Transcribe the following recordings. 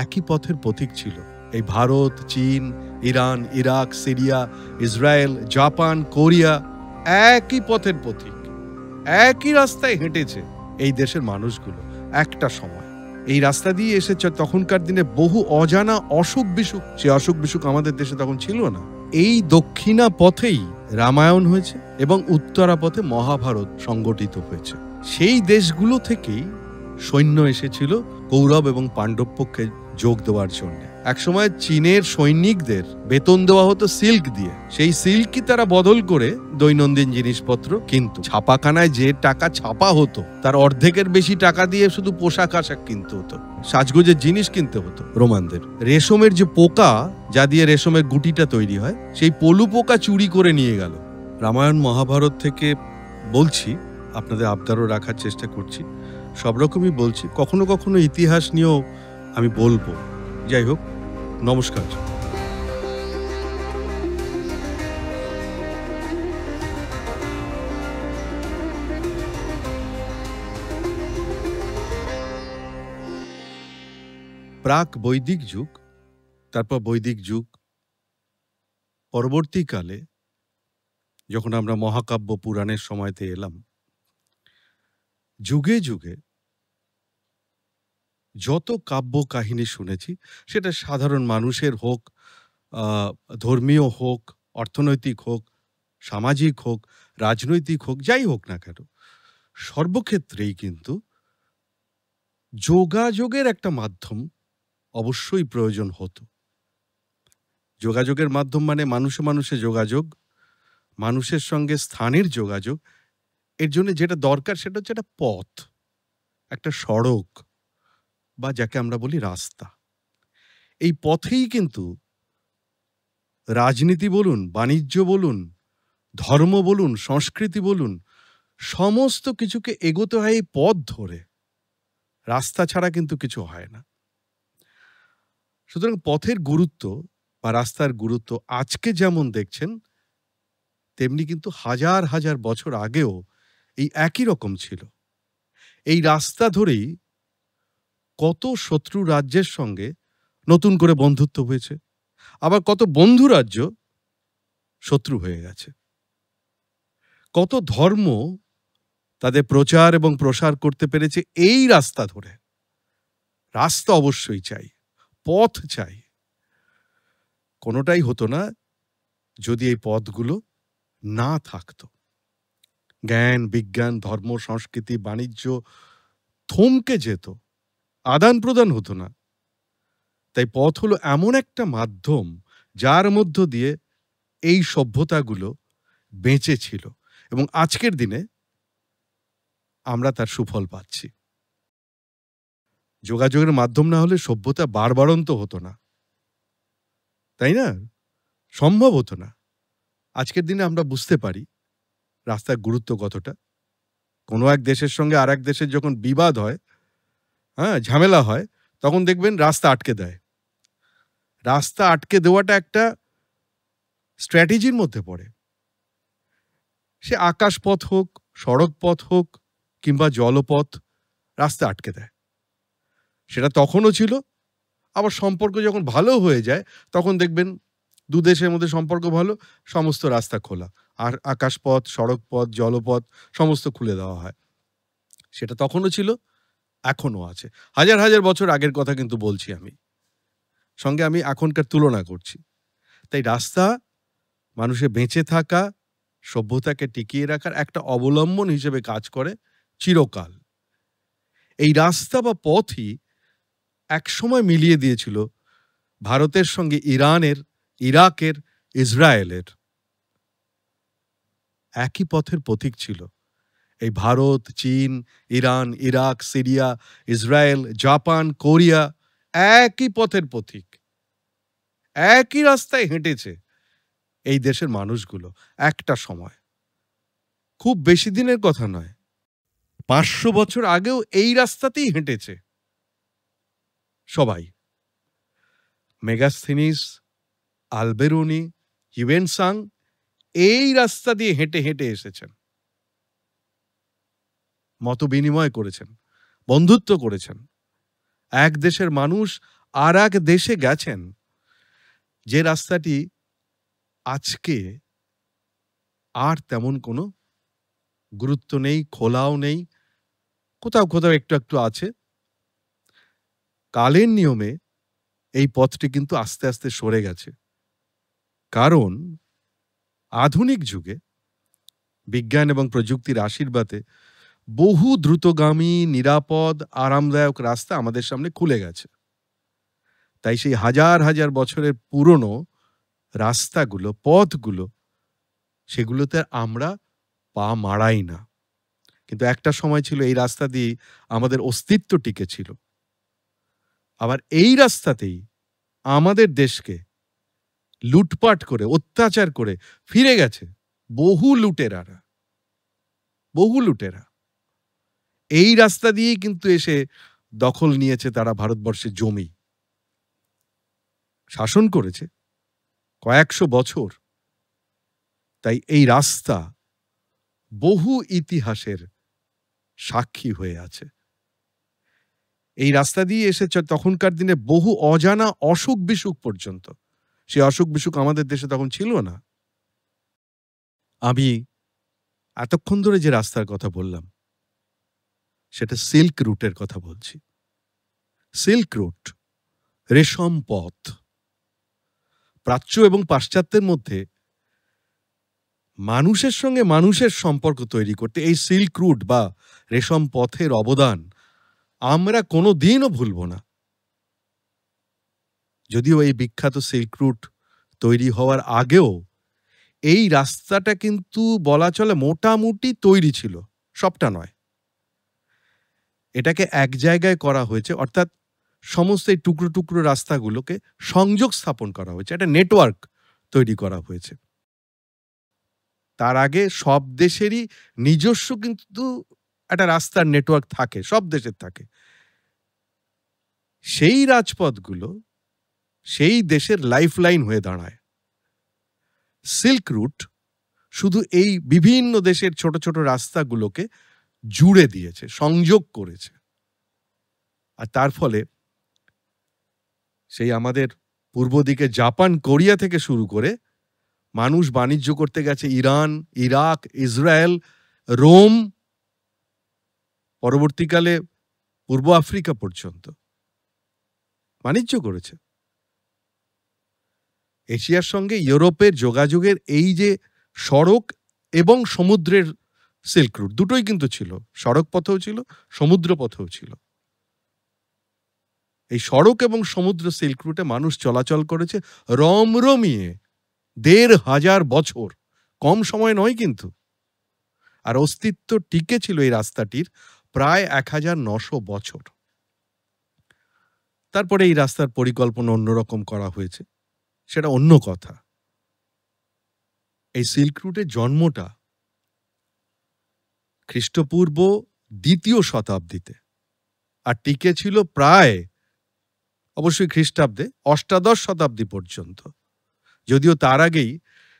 একই পথের পথিক ছিল এই ভারত, চীন, Iran, Iraq, Syria, Israel, Japan, Korea. একই পথের পথিক, একই রাস্তায় হেঁটেছে এই দেশের মানুষগুলো একটা সময়। এই রাস্তা দিয়ে এসেছে তখনকার দিনে বহু অজানা অসুখ বিসুখ। সে অসুখ বিসুখ আমাদের দেশে তখন ছিল না। এই দক্ষিণা পথেই রামায়ণ হয়েছে এবং উত্তরা পথে মহাভারত সংগঠিত হয়েছে। সেই দেশগুলো থেকেই সৈন্য এসেছিল কৌরব এবং পাণ্ডব পক্ষে যোগ দেওয়ার জন্য। একসময় চীনের সৈনিকদের বেতন দেওয়া হতো সিল্ক দিয়ে। সেই সিল্কই তারা বদল করে দৈনন্দিন জিনিসপত্র কিনতো। ছাপাখানায় যে টাকা ছাপা হতো তার অর্ধেকের বেশি টাকা দিয়ে শুধু পোশাক আশাক কিনতে হতো, সাজগোজের জিনিস কিনতে হতো রোমানদের। রেশমের যে পোকা যা দিয়ে রেশমের গুটিটা তৈরি হয়, সেই পলু পোকা চুরি করে নিয়ে গেল। রামায়ণ মহাভারত থেকে বলছি, আপনাদের আবদারও রাখার চেষ্টা করছি, সব রকমই বলছি, কখনো কখনো ইতিহাস নিয়েও আমি বলবো। যাই হোক, নমস্কার। প্রাক বৈদিক যুগ, তারপর বৈদিক যুগ, পরবর্তীকালে যখন আমরা মহাকাব্য পুরাণের সময়তে এলাম, যুগে যুগে যত কাব্য কাহিনী শুনেছি, সেটা সাধারণ মানুষের হোক, ধর্মীয় হোক, অর্থনৈতিক হোক, সামাজিক হোক, রাজনৈতিক হোক, যাই হোক না কেন, সর্বক্ষেত্রেই কিন্তু যোগাযোগের একটা মাধ্যম অবশ্যই প্রয়োজন হতো। যোগাযোগের মাধ্যম মানে মানুষে মানুষে যোগাযোগ, মানুষের সঙ্গে স্থানের যোগাযোগ। এর জন্য যেটা দরকার সেটা হচ্ছে একটা পথ, একটা সড়ক, বা যাকে আমরা বলি রাস্তা। এই পথেই কিন্তু রাজনীতি বলুন, বাণিজ্য বলুন, ধর্ম বলুন, সংস্কৃতি বলুন, সমস্ত কিছুকে এগোতে হয় এই পথ ধরে। রাস্তা ছাড়া কিন্তু কিছু হয় না। সুতরাং পথের গুরুত্ব বা রাস্তার গুরুত্ব আজকে যেমন দেখছেন, তেমনি কিন্তু হাজার হাজার বছর আগেও এই একই রকম ছিল। এই রাস্তা ধরেই কত শত্রু রাজ্যের সঙ্গে নতুন করে বন্ধুত্ব হয়েছে, আবার কত বন্ধু রাজ্য শত্রু হয়ে গেছে। কত ধর্ম তাদের প্রচার এবং প্রসার করতে পেরেছে এই রাস্তা ধরে। রাস্তা অবশ্যই চাই, পথ চাই। কোনোটাই হতো না যদি এই পথগুলো না থাকতো। জ্ঞান, বিজ্ঞান, ধর্ম, সংস্কৃতি, বাণিজ্য থমকে যেত, আদান প্রদান হতো না। তাই পথ হলো এমন একটা মাধ্যম যার মধ্য দিয়ে এই সভ্যতাগুলো বেঁচে ছিল, এবং আজকের দিনে আমরা তার সুফল পাচ্ছি। যোগাযোগের মাধ্যম না হলে সভ্যতা বাড়বাড়ন্ত হতো না, তাই না? সম্ভব হতো না। আজকের দিনে আমরা বুঝতে পারি রাস্তার গুরুত্ব কতটা। কোনো এক দেশের সঙ্গে আর এক দেশের যখন বিবাদ হয়, ঝামেলা হয়, তখন দেখবেন রাস্তা আটকে দেয়। রাস্তা আটকে দেওয়াটা একটা স্ট্র্যাটেজির মধ্যে পড়ে। সে আকাশপথ হোক, সড়ক পথ হোক, কিংবা জলপথ, রাস্তা আটকে দেয়। সেটা তখনও ছিল। আবার সম্পর্ক যখন ভালো হয়ে যায়, তখন দেখবেন দু দেশের মধ্যে সম্পর্ক ভালো, সমস্ত রাস্তা খোলা, আর আকাশপথ, সড়কপথ, জলপথ সমস্ত খুলে দেওয়া হয়। সেটা তখনও ছিল, এখনও আছে। হাজার হাজার বছর আগের কথা কিন্তু বলছি আমি, সঙ্গে আমি এখনকার তুলনা করছি। তাই রাস্তা মানুষের বেঁচে থাকা, সভ্যতাকে টিকিয়ে রাখার একটা অবলম্বন হিসেবে কাজ করে চিরকাল। এই রাস্তা বা পথই একসময় মিলিয়ে দিয়েছিল ভারতের সঙ্গে ইরানের, ইরাকের, ইসরায়েলের। একই পথের পথিক ছিল এই ভারত, চীন, Iran, Iraq, Syria, Israel, Japan, Korea. একই পথের পথিক, একই রাস্তায় হেঁটেছে এই দেশের মানুষগুলো একটা সময়। খুব বেশি দিনের কথা নয়, 500 বছর আগেও এই রাস্তাতেই হেঁটেছে সবাই। মেগাস্থিনিস, আলবেরুনি, হিউয়েনসাং এই রাস্তা দিয়ে হেঁটে হেঁটে এসেছেন, মত বিনিময় করেছেন, বন্ধুত্ব করেছেন। এক দেশের মানুষ আর এক দেশে গেছেন, যে রাস্তাটি আজকে আর তেমন কোনো গুরুত্ব নেই, খোলাও নেই, কোথাও কোথাও একটু একটু আছে। কালের নিয়মে এই পথটি কিন্তু আস্তে আস্তে সরে গেছে। কারণ আধুনিক যুগে বিজ্ঞান এবং প্রযুক্তির আশীর্বাদে বহু দ্রুতগামী, নিরাপদ, আরামদায়ক রাস্তা আমাদের সামনে খুলে গেছে। তাই সেই হাজার হাজার বছরের পুরনো রাস্তাগুলো, পথগুলো, সেগুলোতে আমরা পা মারাই না। কিন্তু একটা সময় ছিল এই রাস্তা দিয়েই আমাদের অস্তিত্ব টিকে ছিল। আবার এই রাস্তাতেই আমাদের দেশকে লুটপাট করে, অত্যাচার করে ফিরে গেছে বহু লুটেরারা, বহু লুটেরা। এই রাস্তা দিয়েই কিন্তু এসে দখল নিয়েছে তারা ভারতবর্ষের জমি, শাসন করেছে কয়েকশো বছর। তাই এই রাস্তা বহু ইতিহাসের সাক্ষী হয়ে আছে। এই রাস্তা দিয়ে এসেছে তখনকার দিনে বহু অজানা অসুখ বিসুখ পর্যন্ত। সেই অসুখ বিসুখ আমাদের দেশে তখন ছিল না। আমি এতক্ষণ ধরে যে রাস্তার কথা বললাম, সেটা সিল্ক রুটের কথা বলছি। সিল্ক রুট, রেশম পথ। প্রাচ্য এবং পাশ্চাত্যের মধ্যে মানুষের সঙ্গে মানুষের সম্পর্ক তৈরি করতে এই সিল্ক রুট বা রেশম পথের অবদান আমরা কোনো দিনও ভুলব না। যদিও এই বিখ্যাত সিল্ক রুট তৈরি হওয়ার আগেও এই রাস্তাটা কিন্তু বলা চলে মোটামুটি তৈরি ছিল, সবটা নয়। এটাকে এক জায়গায় করা হয়েছে, অর্থাৎ সমস্ত এই টুকরো টুকরো রাস্তাগুলোকে সংযোগ স্থাপন করা হয়েছে, একটা নেটওয়ার্ক তৈরি করা হয়েছে। তার আগে সব দেশেরই নিজস্ব কিন্তু একটা রাস্তার নেটওয়ার্ক থাকে, সব দেশের থাকে। সেই রাজপথগুলো সেই দেশের লাইফলাইন হয়ে দাঁড়ায়। সিল্ক রুট শুধু এই বিভিন্ন দেশের ছোট ছোট রাস্তাগুলোকে জুড়ে দিয়েছে, সংযোগ করেছে। আর তার ফলে সেই আমাদের পূর্ব দিকে জাপান, কোরিয়া থেকে শুরু করে মানুষ বাণিজ্য করতে গেছে ইরান, ইরাক, ইসরায়েল, রোম, পরবর্তীকালে পূর্ব আফ্রিকা পর্যন্ত বাণিজ্য করেছে। এশিয়ার সঙ্গে ইউরোপের যোগাযোগের এই যে সড়ক এবং সমুদ্রের সিল্ক রুট, দুটোই কিন্তু ছিল। সড়ক পথেও ছিল, সমুদ্র পথেও ছিল। এই সড়ক এবং সমুদ্র সিল্ক রুটে মানুষ চলাচল করেছে রমরমিয়ে ১৫০০ বছর, কম সময় নয় কিন্তু। আর অস্তিত্ব টিকে ছিল এই রাস্তাটির প্রায় ১৯০০ বছর। তারপরে এই রাস্তার পরিকল্পনা অন্যরকম করা হয়েছে, সেটা অন্য কথা। এই সিল্ক রুটের জন্মটা খ্রিস্টপূর্ব ২য় শতাব্দীতে, আর টিকে ছিল প্রায় অবশ্যই খ্রিস্টাব্দে অষ্টাদশ শতাব্দী পর্যন্ত। যদিও তার আগেই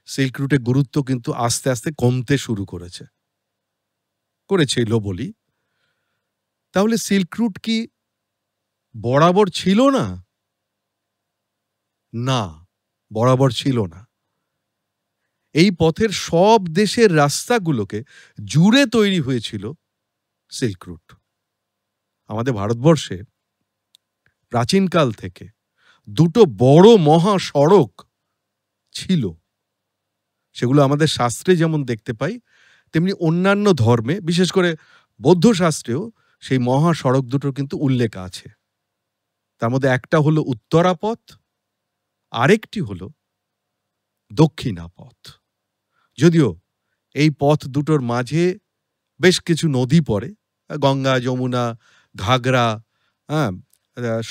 সিল্ক রুটের গুরুত্ব কিন্তু আস্তে আস্তে কমতে শুরু করেছিল বলি। তাহলে সিল্ক রুট কি বরাবর ছিল না? না, বরাবর ছিল না। এই পথের সব দেশের রাস্তাগুলোকে জুড়ে তৈরি হয়েছিল সিল্ক রুট। আমাদের ভারতবর্ষে প্রাচীনকাল থেকে দুটো বড় মহাসড়ক ছিল। সেগুলো আমাদের শাস্ত্রে যেমন দেখতে পাই, তেমনি অন্যান্য ধর্মে, বিশেষ করে বৌদ্ধ শাস্ত্রেও সেই মহাসড়ক দুটোর কিন্তু উল্লেখ আছে। তার মধ্যে একটা হলো উত্তরা পথ, আরেকটি হলো দক্ষিণা পথ। যদিও এই পথ দুটোর মাঝে বেশ কিছু নদী পড়ে, গঙ্গা, যমুনা, ঘাগরা,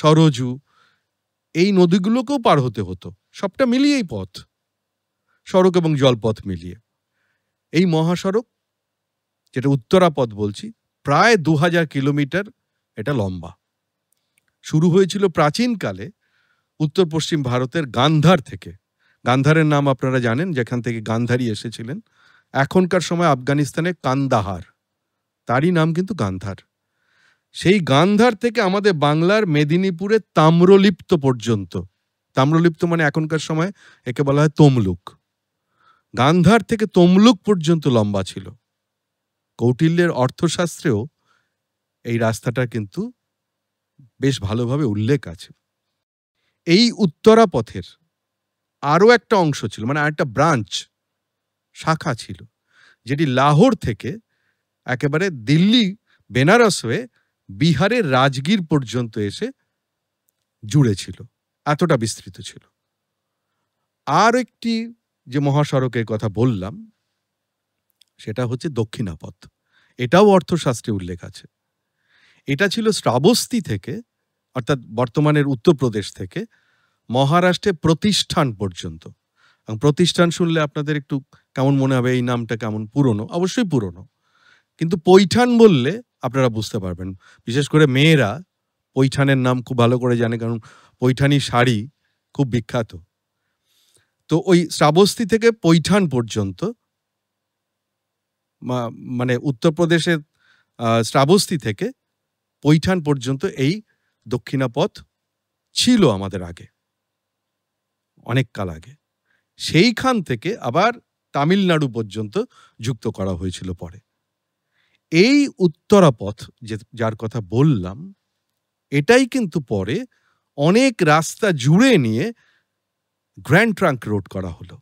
সরজু, এই নদীগুলোকেও পার হতে হতো। সবটা মিলিয়েই পথ, সড়ক এবং জলপথ মিলিয়ে। এই মহাসড়ক, যেটা উত্তরা পথ বলছি, প্রায় ২০০০ কিলোমিটার এটা লম্বা। শুরু হয়েছিল প্রাচীনকালে উত্তর পশ্চিম ভারতের গান্ধার থেকে। গান্ধারের নাম আপনারা জানেন, যেখান থেকে গান্ধারী এসেছিলেন। এখনকার সময় আফগানিস্তানে কান্দাহার, তারই নাম কিন্তু গান্ধার। সেই গান্ধার থেকে আমাদের বাংলার মেদিনীপুরের তাম্রলিপ্ত পর্যন্ত, তাম্রলিপ্ত মানে এখনকার সময় একে বলা হয় তমলুক, গান্ধার থেকে তমলুক পর্যন্ত লম্বা ছিল। কৌটিল্যের অর্থশাস্ত্রেও এই রাস্তাটা কিন্তু বেশ ভালোভাবে উল্লেখ আছে। এই উত্তরা পথের আরও একটা অংশ ছিল, মানে আরেকটা ব্রাঞ্চ, শাখা ছিল, যেটি লাহোর থেকে একেবারে দিল্লি বেনারস হয়ে বিহারের রাজগীর পর্যন্ত এসে জুড়ে ছিল, এতটা বিস্তৃত ছিল। আর একটি যে মহাসড়কের কথা বললাম সেটা হচ্ছে দক্ষিণাপথ, এটাও অর্থশাস্ত্রে উল্লেখ আছে। এটা ছিল শ্রাবস্তি থেকে, অর্থাৎ বর্তমানের উত্তরপ্রদেশ থেকে মহারাষ্ট্রে প্রতিষ্ঠান পর্যন্ত। এবং প্রতিষ্ঠান শুনলে আপনাদের একটু কেমন মনে হবে, এই নামটা কেমন পুরনো, অবশ্যই পুরনো, কিন্তু পৈঠান বললে আপনারা বুঝতে পারবেন। বিশেষ করে মেয়েরা পৈঠানের নাম খুব ভালো করে জানে, কারণ পৈঠানি শাড়ি খুব বিখ্যাত। তো ওই শ্রাবস্তি থেকে পৈঠান পর্যন্ত, মানে উত্তরপ্রদেশের শ্রাবস্তি থেকে পৈঠান পর্যন্ত এই দক্ষিণাপথ ছিল আমাদের আগে, অনেক কাল আগে। সেইখান থেকে আবার তামিলনাড়ু পর্যন্ত যুক্ত করা হয়েছিল পরে। এই উত্তরাপথ যার কথা বললাম, এটাই কিন্তু পরে অনেক রাস্তা জুড়ে নিয়ে গ্র্যান্ড ট্রাঙ্ক রোড করা হলো।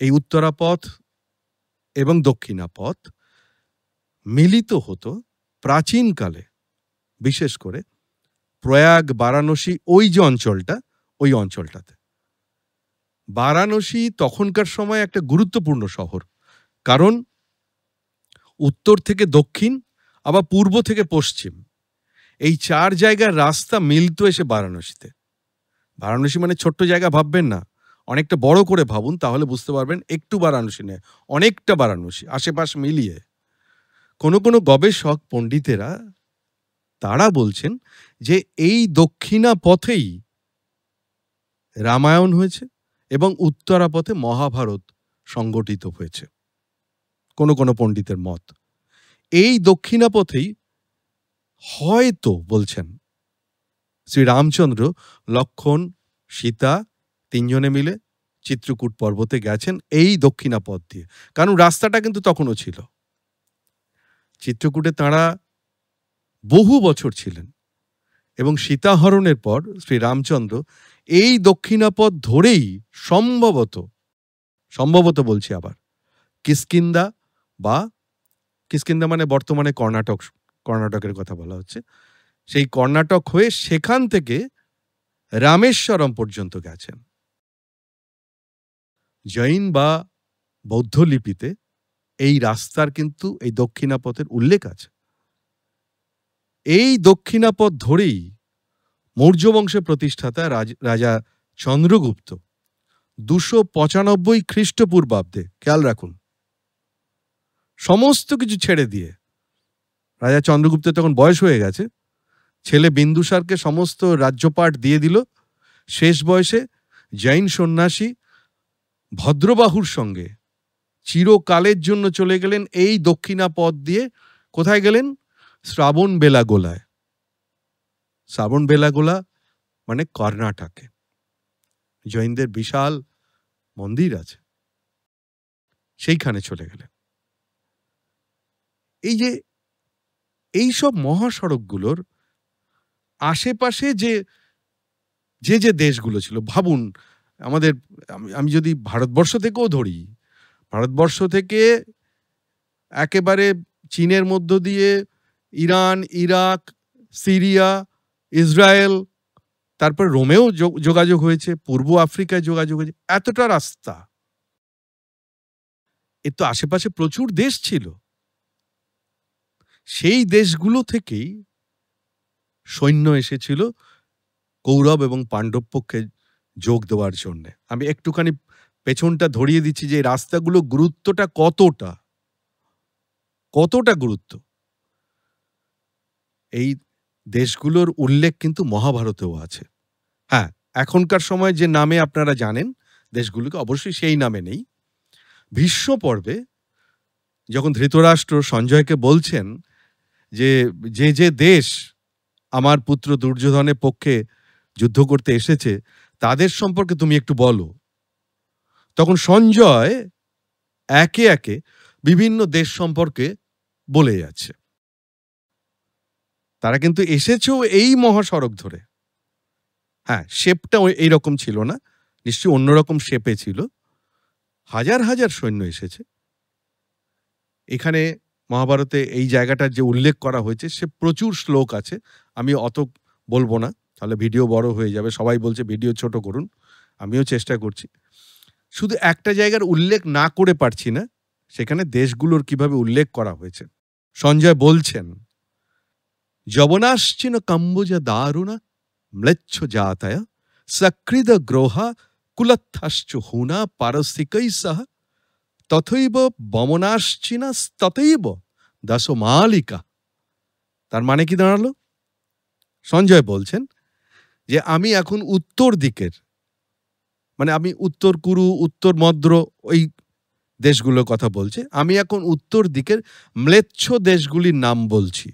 এই উত্তরাপথ এবং দক্ষিণাপথ মিলিত হতো প্রাচীনকালে, বিশেষ করে প্রয়াগ, বারাণসী, ওই যে অঞ্চলটা, ওই অঞ্চলটাতে। বারাণসী তখনকার সময় একটা গুরুত্বপূর্ণ শহর, কারণ উত্তর থেকে দক্ষিণ আবার পূর্ব থেকে পশ্চিম, এই চার জায়গার রাস্তা মিলত এসে বারাণসীতে। বারাণসী মানে ছোট্ট জায়গা ভাববেন না, অনেকটা বড় করে ভাবুন, তাহলে বুঝতে পারবেন একটু বারাণসী নয়, অনেকটা বারাণসী, আশেপাশ মিলিয়ে। কোনো কোনো গবেষক পণ্ডিতেরা তারা বলছেন যে এই দক্ষিণা পথেই রামায়ণ হয়েছে এবং উত্তরা পথে মহাভারত সংগঠিত হয়েছে, কোনো কোনো পণ্ডিতের মত। এই দক্ষিণা পথেই হয়তো বলছেন শ্রীরামচন্দ্র, লক্ষ্মণ, সীতা তিনজনে মিলে চিত্রকূট পর্বতে গেছেন এই দক্ষিণা পথ দিয়ে, কারণ রাস্তাটা কিন্তু তখনও ছিল। চিত্রকূটে তাঁরা বহু বছর ছিলেন এবং সীতাহরণের পর শ্রীরামচন্দ্র এই দক্ষিণাপথ ধরেই সম্ভবত বলছি আবার, কিষ্কিন্ধা মানে বর্তমানে কর্ণাটকের কথা বলা হচ্ছে, সেই কর্ণাটক হয়ে সেখান থেকে রামেশ্বরম পর্যন্ত গেছেন। জৈন বা বৌদ্ধ লিপিতে এই রাস্তার কিন্তু এই দক্ষিণাপথের উল্লেখ আছে। এই দক্ষিণাপথ ধরেই মৌর্য বংশের প্রতিষ্ঠাতা রাজা চন্দ্রগুপ্ত 295 খ্রিস্টপূর্বাব্দে, খেয়াল রাখুন, সমস্ত কিছু ছেড়ে দিয়ে, রাজা চন্দ্রগুপ্ত তখন বয়স হয়ে গেছে, ছেলে বিন্দুসারকে সমস্ত রাজ্যপাট দিয়ে দিল, শেষ বয়সে জৈন সন্ন্যাসী ভদ্রবাহুর সঙ্গে চিরকালের জন্য চলে গেলেন এই দক্ষিণা পথ দিয়ে। কোথায় গেলেন? শ্রাবণ বেলাগোলায়। শ্রাবণ বেলাগোলা মানে কর্ণাটকে জৈনদের বিশাল মন্দির আছে, সেইখানে চলে গেলেন। এই যে এইসব মহাসড়কগুলোর আশেপাশে যে যে দেশগুলো ছিল, ভাবুন আমাদের, আমি যদি ভারতবর্ষ থেকেও ধরি, ভারতবর্ষ থেকে একেবারে চীনের মধ্য দিয়ে ইরান, ইরাক, সিরিয়া, ইসরায়েল, তারপর রোমেও যোগাযোগ হয়েছে, পূর্ব আফ্রিকায় যোগাযোগ হয়েছে, এতটা রাস্তা। এর তো আশেপাশে প্রচুর দেশ ছিল। সেই দেশগুলো থেকেই সৈন্য এসেছিল কৌরব এবং পাণ্ডব পক্ষে যোগ দেওয়ার জন্য। আমি একটুখানি পেছনটা ধরিয়ে দিচ্ছি যে রাস্তাগুলো গুরুত্বটা কতটা গুরুত্ব। এই দেশগুলোর উল্লেখ কিন্তু মহাভারতেও আছে। হ্যাঁ, এখনকার সময় যে নামে আপনারা জানেন দেশগুলোকে, অবশ্যই সেই নামে নেই। ভীষ্ম পর্বে যখন ধৃতরাষ্ট্র সঞ্জয়কে বলছেন যে যে যে দেশ আমার পুত্র দুর্যোধনের পক্ষে যুদ্ধ করতে এসেছে তাদের সম্পর্কে তুমি একটু বলো। তখন সঞ্জয় একে একে বিভিন্ন দেশ সম্পর্কে বলে যাচ্ছে। তারা কিন্তু এসেছেও এই মহাসড়ক ধরে। হ্যাঁ, শেপটা এইরকম ছিল না, নিশ্চয়ই অন্যরকম শেপে ছিল। হাজার হাজার সৈন্য এসেছে। এখানে মহাভারতে এই জায়গাটার যে উল্লেখ করা হয়েছে সে প্রচুর শ্লোক আছে, আমি অত বলবো না, তাহলে ভিডিও বড় হয়ে যাবে। সবাই বলছে ভিডিও ছোট করুন, আমিও চেষ্টা করছি। শুধু একটা জায়গার উল্লেখ না করে পারছি না, সেখানে দেশগুলোর কিভাবে উল্লেখ করা হয়েছে। সঞ্জয় বলছেন, যবনাশ্চিন কম্বোজ দারুণা ম্লেচ্ছ জাতয় সকৃদ গ্রোহা কুলত্থশ্চ হুনা পারসিকৈ সহ তথৈব বমনাশ্চিনা তথৈব দশমালিকা। তার মানে কি দাঁড়ালো? সঞ্জয় বলছেন যে আমি এখন উত্তর দিকের, মানে আমি উত্তর কুরু, উত্তর মদ্র, ওই দেশগুলোর কথা বলছে। আমি এখন উত্তর দিকের ম্লেচ্ছ দেশগুলির নাম বলছি।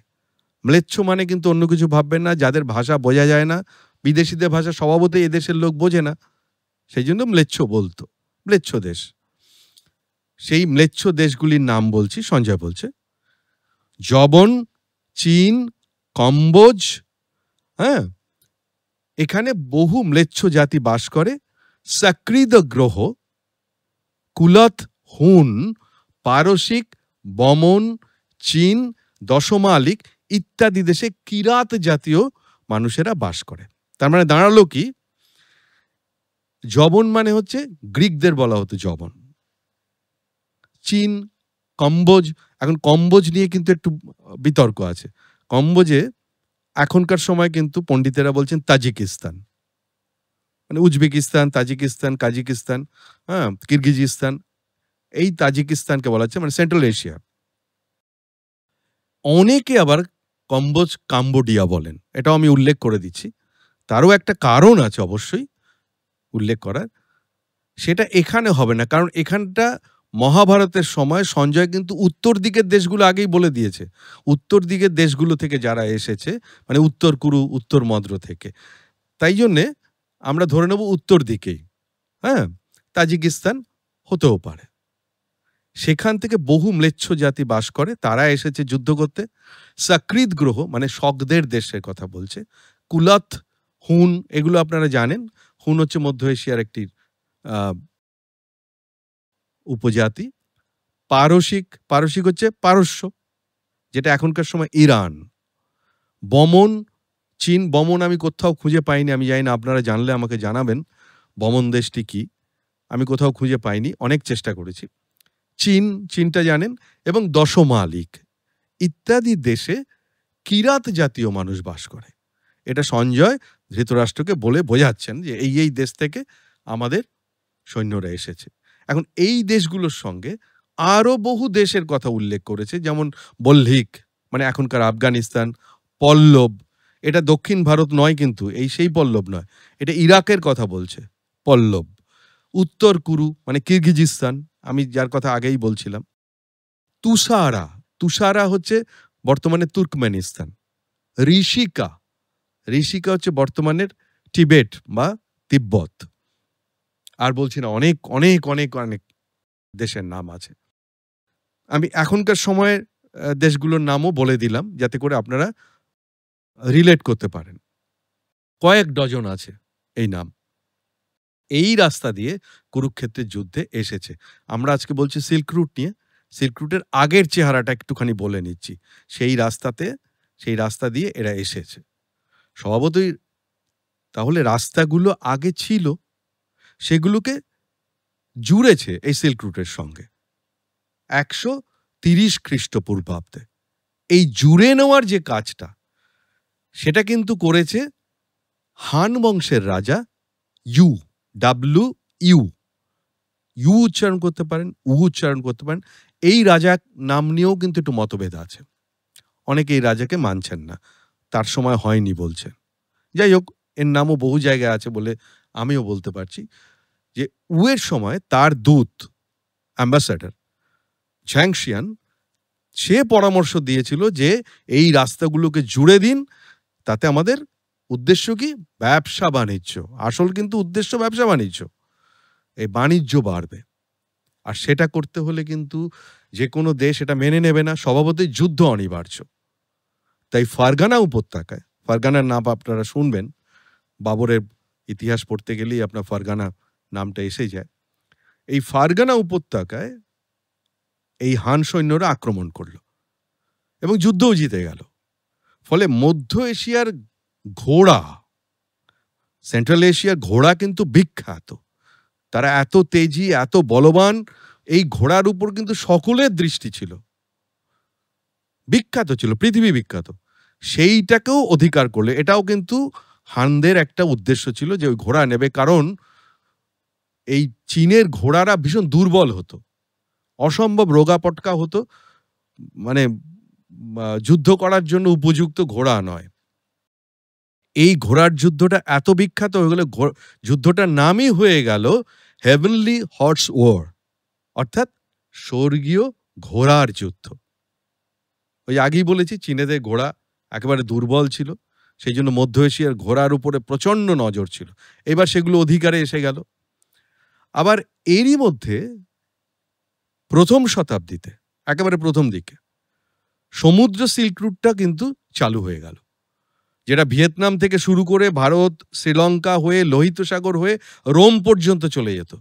ম্লেচ্ছ মানে কিন্তু অন্য কিছু ভাববেন না, যাদের ভাষা বোঝা যায় না। বিদেশিদের ভাষা স্বভাবতই এদেশের লোক বোঝে না, সেই জন্য ম্লেচ্ছ বলতো, ম্লেচ্ছ দেশ। সেই ম্লেচ্ছ দেশগুলির নাম বলছি। সঞ্জয় বলছে যবন, চীন, কম্বোজ, হ্যাঁ, এখানে বহু ম্লেচ্ছ জাতি বাস করে। সকৃদ গ্রহ, কুলত, হুন, পারসিক, বমন, চীন, দশমালিক ইত্যাদি দেশে কিরাত জাতীয় মানুষেরা বাস করে। তার মানে দাঁড়ালো কি, যবন মানে হচ্ছে গ্রিকদের বলা হতো যবন। চীন, কম্বোজ, এখন কম্বোজ নিয়ে কিন্তু একটু বিতর্ক আছে। কম্বোজে এখনকার সময় কিন্তু পণ্ডিতেরা বলছেন তাজিকিস্তান, মানে উজবেকিস্তান, তাজিকিস্তান, কাজাকিস্তান, হ্যাঁ, কিরগিজিস্তান, এই তাজিকিস্তানকে বলা হচ্ছে, মানে সেন্ট্রাল এশিয়া। অনেকে আবার কম্বোজ কাম্বোডিয়া বলেন, এটাও আমি উল্লেখ করে দিচ্ছি। তারও একটা কারণ আছে অবশ্যই উল্লেখ করার, সেটা এখানে হবে না, কারণ এখানটা মহাভারতের সময় সঞ্জয় কিন্তু উত্তর দিকের দেশগুলো আগেই বলে দিয়েছে। উত্তর দিকের দেশগুলো থেকে যারা এসেছে, মানে উত্তর কুরু, উত্তর মদ্র থেকে, তাই জন্যে আমরা ধরে নেব উত্তর দিকেই। হ্যাঁ, তাজিকিস্তান হতেও পারে। সেখান থেকে বহু ম্লেচ্ছ জাতি বাস করে, তারা এসেছে যুদ্ধ করতে। সকৃত গ্রহ মানে শকদের দেশের কথা বলছে। কুলত, হুন, এগুলো আপনারা জানেন। হুন হচ্ছে মধ্য এশিয়ার একটি উপজাতি। পারসিক, পারসিক হচ্ছে পারস্য, যেটা এখনকার সময় ইরান। বমন, চীন। বমন আমি কোথাও খুঁজে পাইনি, আমি জানি না, আপনারা জানলে আমাকে জানাবেন বমন দেশটি কি। আমি কোথাও খুঁজে পাইনি, অনেক চেষ্টা করেছি। চীন, চীনটা জানেন। এবং দশমালিক ইত্যাদি দেশে কিরাত জাতীয় মানুষ বাস করে। এটা সঞ্জয় ধৃতরাষ্ট্রকে বলে বোঝাচ্ছেন যে এই এই দেশ থেকে আমাদের সৈন্যরা এসেছে। এখন এই দেশগুলোর সঙ্গে আরো বহু দেশের কথা উল্লেখ করেছে, যেমন বল্লিক, মানে এখনকার আফগানিস্তান, পল্লব, এটা দক্ষিণ ভারত নয় কিন্তু, এই সেই পল্লব নয়, এটা ইরাকের কথা বলছে পল্লব। উত্তর কুরু মানে কিরগিজিস্তান, আমি যার কথা আগেই বলছিলাম। তুষারা, তুষারা হচ্ছে বর্তমানে তুর্কমেনিস্তান। ঋষিকা, ঋষিকা হচ্ছে বর্তমানের টিবেট বা তিব্বত। আর বলছি না, অনেক অনেক অনেক অনেক দেশের নাম আছে। আমি এখনকার সময়ের দেশগুলোর নামও বলে দিলাম, যাতে করে আপনারা রিলেট করতে পারেন। কয়েক ডজন আছে এই নাম। এই রাস্তা দিয়ে কুরুক্ষেত্রের যুদ্ধে এসেছে। আমরা আজকে বলছি সিল্ক রুট নিয়ে, সিল্ক রুটের আগের চেহারাটা একটুখানি বলে নিচ্ছি। সেই রাস্তা দিয়ে এরা এসেছে স্বভাবতই। তাহলে রাস্তাগুলো আগে ছিল, সেগুলোকে জুড়েছে এই সিল্ক রুটের সঙ্গে 130 খ্রিস্টপূর্বাব্দে। এই জুড়ে নেওয়ার যে কাজটা, সেটা কিন্তু করেছে হান বংশের রাজা ইউ, ইউ উচ্চারণ করতে পারেন, উচ্চারণ করতে পারেন। এই রাজার নাম নিয়েও কিন্তু একটু মতভেদ আছে। অনেকে এই রাজাকে মানছেন না, তার সময় হয়নি বলছেন। যাই হোক, এর নামও বহু জায়গায় আছে বলে আমিও বলতে পারছি যে উয়ের সময় তার দূত, অ্যাম্বাসাডার ঝ্যাংশিয়ান, সে পরামর্শ দিয়েছিল যে এই রাস্তাগুলোকে জুড়ে দিন, তাতে আমাদের উদ্দেশ্য কি? ব্যবসা বাণিজ্য। আসল কিন্তু উদ্দেশ্য ব্যবসা বাণিজ্য। এই বাণিজ্য বাড়বে। আর সেটা করতে হলে কিন্তু যে কোনো দেশ এটা মেনে নেবে না, স্বভাবতই যুদ্ধ অনিবার্য। তাই ফারগানা উপত্যকায়, ফারগানার নাম আপনারা শুনবেন, বাবরের ইতিহাস পড়তে গেলেই আপনার ফারগানা নামটা এসে যায়। এই ফারগানা উপত্যকায় এই হান সৈন্যরা আক্রমণ করল এবং যুদ্ধও জিতে গেল। ফলে মধ্য এশিয়ার ঘোড়া, সেন্ট্রাল এশিয়ার ঘোড়া কিন্তু বিখ্যাত। তারা এত তেজি, এত বলবান, এই ঘোড়ার উপর কিন্তু সকলের দৃষ্টি ছিল, বিখ্যাত ছিল, পৃথিবী বিখ্যাত। সেইটাকেও অধিকার করলে, এটাও কিন্তু হানদের একটা উদ্দেশ্য ছিল যে ওই ঘোড়া নেবে, কারণ এই চীনের ঘোড়ারা ভীষণ দুর্বল হতো, অসম্ভব রোগাপটকা হতো, মানে যুদ্ধ করার জন্য উপযুক্ত ঘোড়া নয়। এই ঘোড়ার যুদ্ধটা এত বিখ্যাত হয়ে গেল, যুদ্ধটার নামই হয়ে গেল হেভেনলি হর্স ওয়ার, অর্থাৎ স্বর্গীয় ঘোড়ার যুদ্ধ। ওই আগেই বলেছি চীনেদের ঘোড়া একেবারে দুর্বল ছিল, সেই জন্য মধ্য এশিয়ার ঘোড়ার উপরে প্রচণ্ড নজর ছিল। এবার সেগুলো অধিকারে এসে গেল। আবার এরই মধ্যে প্রথম শতাব্দীতে, একেবারে প্রথম দিকে, সমুদ্র সিল্ক রুটটা কিন্তু চালু হয়ে গেল, যেটা ভিয়েতনাম থেকে শুরু করে ভারত, শ্রীলঙ্কা হয়ে, লোহিত সাগর হয়ে রোম পর্যন্ত চলে যেত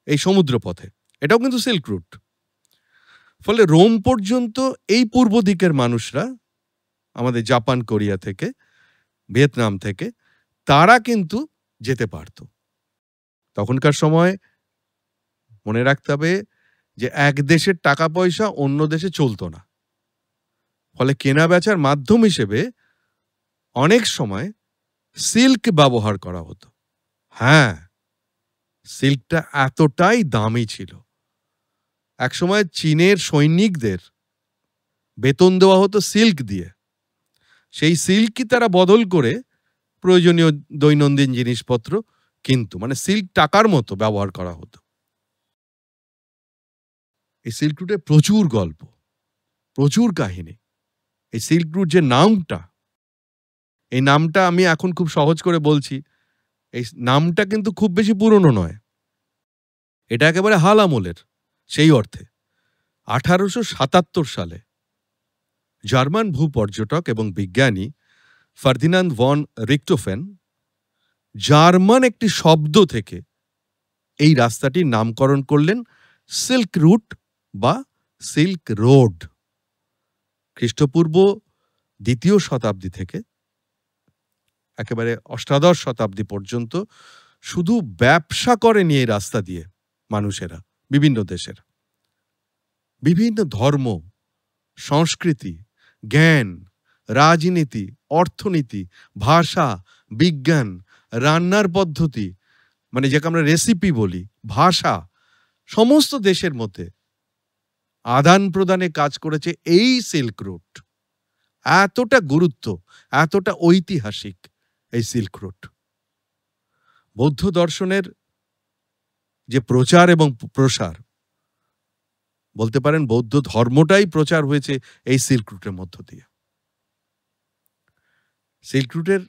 এই সমুদ্র পথে। এটাও কিন্তু সিল্ক রুট। ফলে রোম পর্যন্ত এই পূর্ব দিকের মানুষরা, আমাদের জাপান, কোরিয়া থেকে, ভিয়েতনাম থেকে, তারা কিন্তু যেতে পারত। তখনকার সময় মনে রাখতে হবে যে এক দেশের টাকা পয়সা অন্য দেশে চলতো না। ফলে কেনা বেচার মাধ্যম হিসেবে অনেক সময় সিল্ক ব্যবহার করা হতো। হ্যাঁ, সিল্কটা এতটাই দামি ছিল। একসময় চীনের সৈনিকদের বেতন দেওয়া হতো সিল্ক দিয়ে। সেই সিল্কই তারা বদল করে প্রয়োজনীয় দৈনন্দিন জিনিসপত্র কিন্তু, মানে সিল্ক টাকার মতো ব্যবহার করা হতো। এই সিল্ক রুটে প্রচুর গল্প, প্রচুর কাহিনী। এই সিল্ক রুট যে নামটা, এই নামটা আমি এখন খুব সহজ করে বলছি, এই নামটা কিন্তু খুব বেশি পুরনো নয়, এটা একেবারে হাল আমলের। সেই অর্থে 1877 সালে জার্মান ভূপর্যটক এবং বিজ্ঞানী ফার্দিনান্দ ভন রিক্টোফেন জার্মান একটি শব্দ থেকে এই রাস্তাটির নামকরণ করলেন সিল্ক রুট বা সিল্ক রোড। খ্রিস্টপূর্ব 2য় শতাব্দী থেকে একেবারে অষ্টাদশ শতাব্দী পর্যন্ত শুধু ব্যবসা করেনি এই রাস্তা দিয়ে মানুষেরা, বিভিন্ন দেশের, বিভিন্ন ধর্ম, সংস্কৃতি, জ্ঞান, রাজনীতি, অর্থনীতি, ভাষা, বিজ্ঞান, রান্নার পদ্ধতি, মানে যাকে আমরা রেসিপি বলি, ভাষা, সমস্ত দেশের মধ্যে আদান প্রদানে কাজ করেছে এই সিল্ক রুট। এতটা গুরুত্ব, এতটা ঐতিহাসিক এই সিল্ক রুট। বৌদ্ধ দর্শনের যে প্রচার এবং প্রসার, বলতে পারেন বৌদ্ধ ধর্মটাই প্রচার হয়েছে এই সিল্ক রুটের মধ্য দিয়ে। সিল্ক রুটের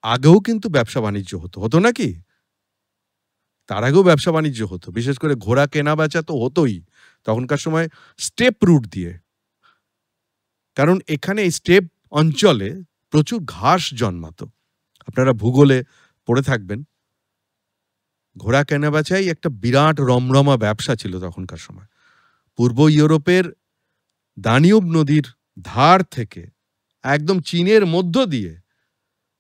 আগেও কিন্তু ব্যবসা বাণিজ্য হতো নাকি? তার আগেও ব্যবসা বাণিজ্য হতো, বিশেষ করে ঘোড়া কেনা বেচা তো হতোই তখনকার সময় স্টেপ রুট দিয়ে। কারণ এখানে এই স্টেপ অঞ্চলে প্রচুর ঘাস জন্মাতো। আপনারা ভূগোলে পড়ে থাকবেন, ঘোড়া কেনা বেচাই একটা বিরাট রমরমা ব্যবসা ছিল তখনকার সময়। পূর্ব ইউরোপের দানিউব নদীর ধার থেকে একদম চীনের মধ্য দিয়ে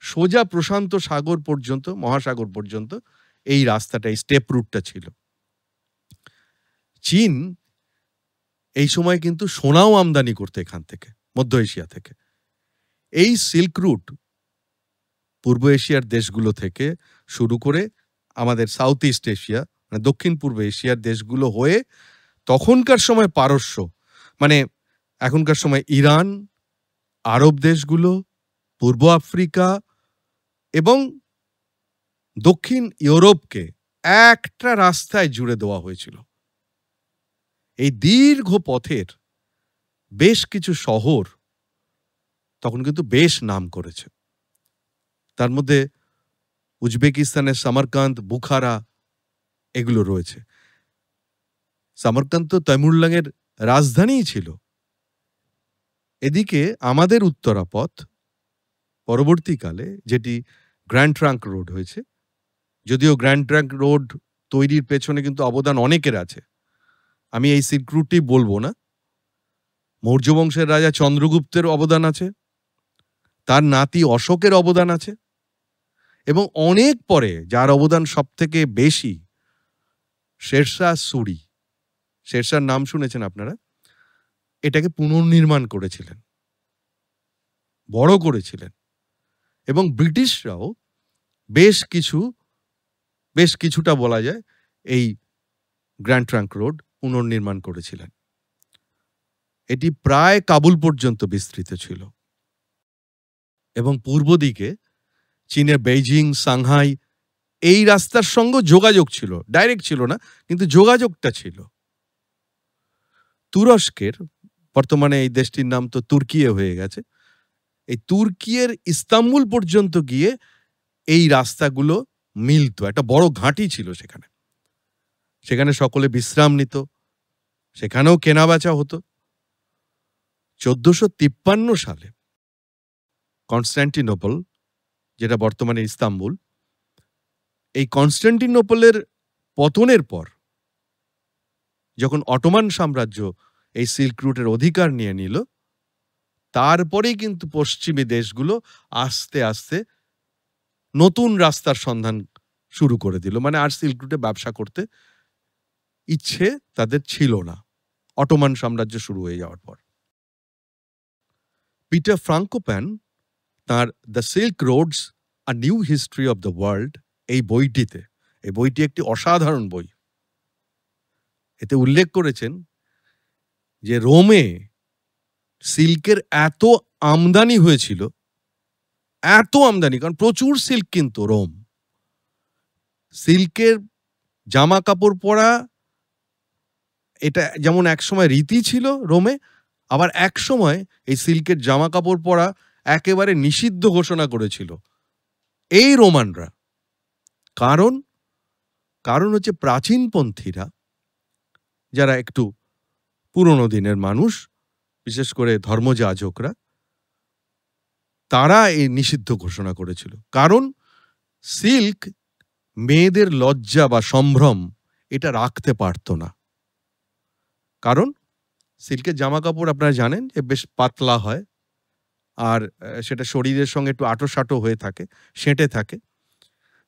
সোজা প্রশান্ত সাগর পর্যন্ত, মহাসাগর পর্যন্ত এই রাস্তাটা, এই স্টেপ রুটটা ছিল। চীন এই সময় কিন্তু সোনাও আমদানি করতে এখান থেকে, মধ্য এশিয়া থেকে। এই সিল্ক রুট পূর্ব এশিয়ার দেশগুলো থেকে শুরু করে আমাদের সাউথ ইস্ট এশিয়া, মানে দক্ষিণ পূর্ব এশিয়ার দেশগুলো হয়ে তখনকার সময় পারস্য, মানে এখনকার সময় ইরান, আরব দেশগুলো, পূর্ব আফ্রিকা এবং দক্ষিণ ইউরোপকে একটা রাস্তায় জুড়ে দেওয়া হয়েছিল। এই দীর্ঘ পথের বেশ কিছু শহর তখন কিন্তু বেশ নাম করেছে। তার মধ্যে উজবেকিস্তানের সামারকান্দ, বুখারা এগুলো রয়েছে। সামারকান্দ তো তৈমুরলঙের রাজধানীই ছিল। এদিকে আমাদের উত্তরাপথ পরবর্তীকালে যেটি গ্র্যান্ড ট্রাঙ্ক রোড হয়েছে, যদিও গ্র্যান্ড ট্রাঙ্ক রোড তৈরির পেছনে কিন্তু অবদান অনেকের আছে, আমি এই সিল্ক রুটটি বলবো না। মৌর্য বংশের রাজা চন্দ্রগুপ্তের অবদান আছে, তার নাতি অশোকের অবদান আছে, এবং অনেক পরে যার অবদান সব থেকে বেশি, শেরশাহ সুরি। শেরশাহর নাম শুনেছেন আপনারা? এটাকে পুনর্নির্মাণ করেছিলেন, বড় করেছিলেন, এবং ব্রিটিশরাও বেশ কিছুটা বলা যায় এই গ্র্যান্ড ট্রাঙ্ক রোড পুনর্নির্মাণ করেছিলেন। এটি প্রায় কাবুল পর্যন্ত বিস্তৃত ছিল এবং পূর্ব দিকে চীনের বেইজিং, সাংহাই এই রাস্তার সঙ্গে যোগাযোগ ছিল, ডাইরেক্ট ছিল না কিন্তু যোগাযোগটা ছিল। তুরস্কের, বর্তমানে এই দেশটির নাম তো তুর্কিয়ে হয়ে গেছে, এই তুর্কিয়ের ইস্তাম্বুল পর্যন্ত গিয়ে এই রাস্তাগুলো মিলত। একটা বড় ঘাঁটি ছিল সেখানে, সেখানে সকলে বিশ্রাম নিত, সেখানেও কেনাবেচা হতো। 1453 সালে কনস্ট্যান্টিনোপল, যেটা বর্তমানে ইস্তাম্বুল, এই কনস্ট্যান্টিনোপলের পতনের পর যখন অটোমান সাম্রাজ্য এই সিল্ক রুটের অধিকার নিয়ে নিল, তারপরেই কিন্তু পশ্চিমী দেশগুলো আস্তে আস্তে নতুন রাস্তার সন্ধান শুরু করে দিল। মানে আর সিল্ক রুটে ব্যবসা করতে ইচ্ছে তাদের ছিল না অটোমান সাম্রাজ্য শুরু হয়ে যাওয়ার পর। পিটার ফ্রাঙ্কোপ্যান তার the silk roads a new history of the world এই বইটিতে, এই বইটি একটি অসাধারণ বই, এতে উল্লেখ করেছেন যে রোমে সিল্কের এত আমদানি হয়েছিল, এত আমদানি, কারণ প্রচুর সিল্ক কিন্তু রোম, সিল্কের জামা কাপড় পরা এটা যেমন একসময় রীতি ছিল রোমে, আবার একসময় এই সিল্কের জামা কাপড় পরা একেবারে নিষিদ্ধ ঘোষণা করেছিল এই রোমানরা। কারণ হচ্ছে প্রাচীনপন্থীরা, যারা একটু পুরনো দিনের মানুষ, বিশেষ করে ধর্মযাজকরা, তারা এই নিষিদ্ধ ঘোষণা করেছিল। কারণ সিল্ক মেয়েদের লজ্জা বা সম্ভ্রম এটা রাখতে পারত না। কারণ সিল্কের জামা কাপড় আপনারা জানেন যে বেশ পাতলা হয়, আর সেটা শরীরের সঙ্গে একটু আঁটো হয়ে থাকে, সেঁটে থাকে।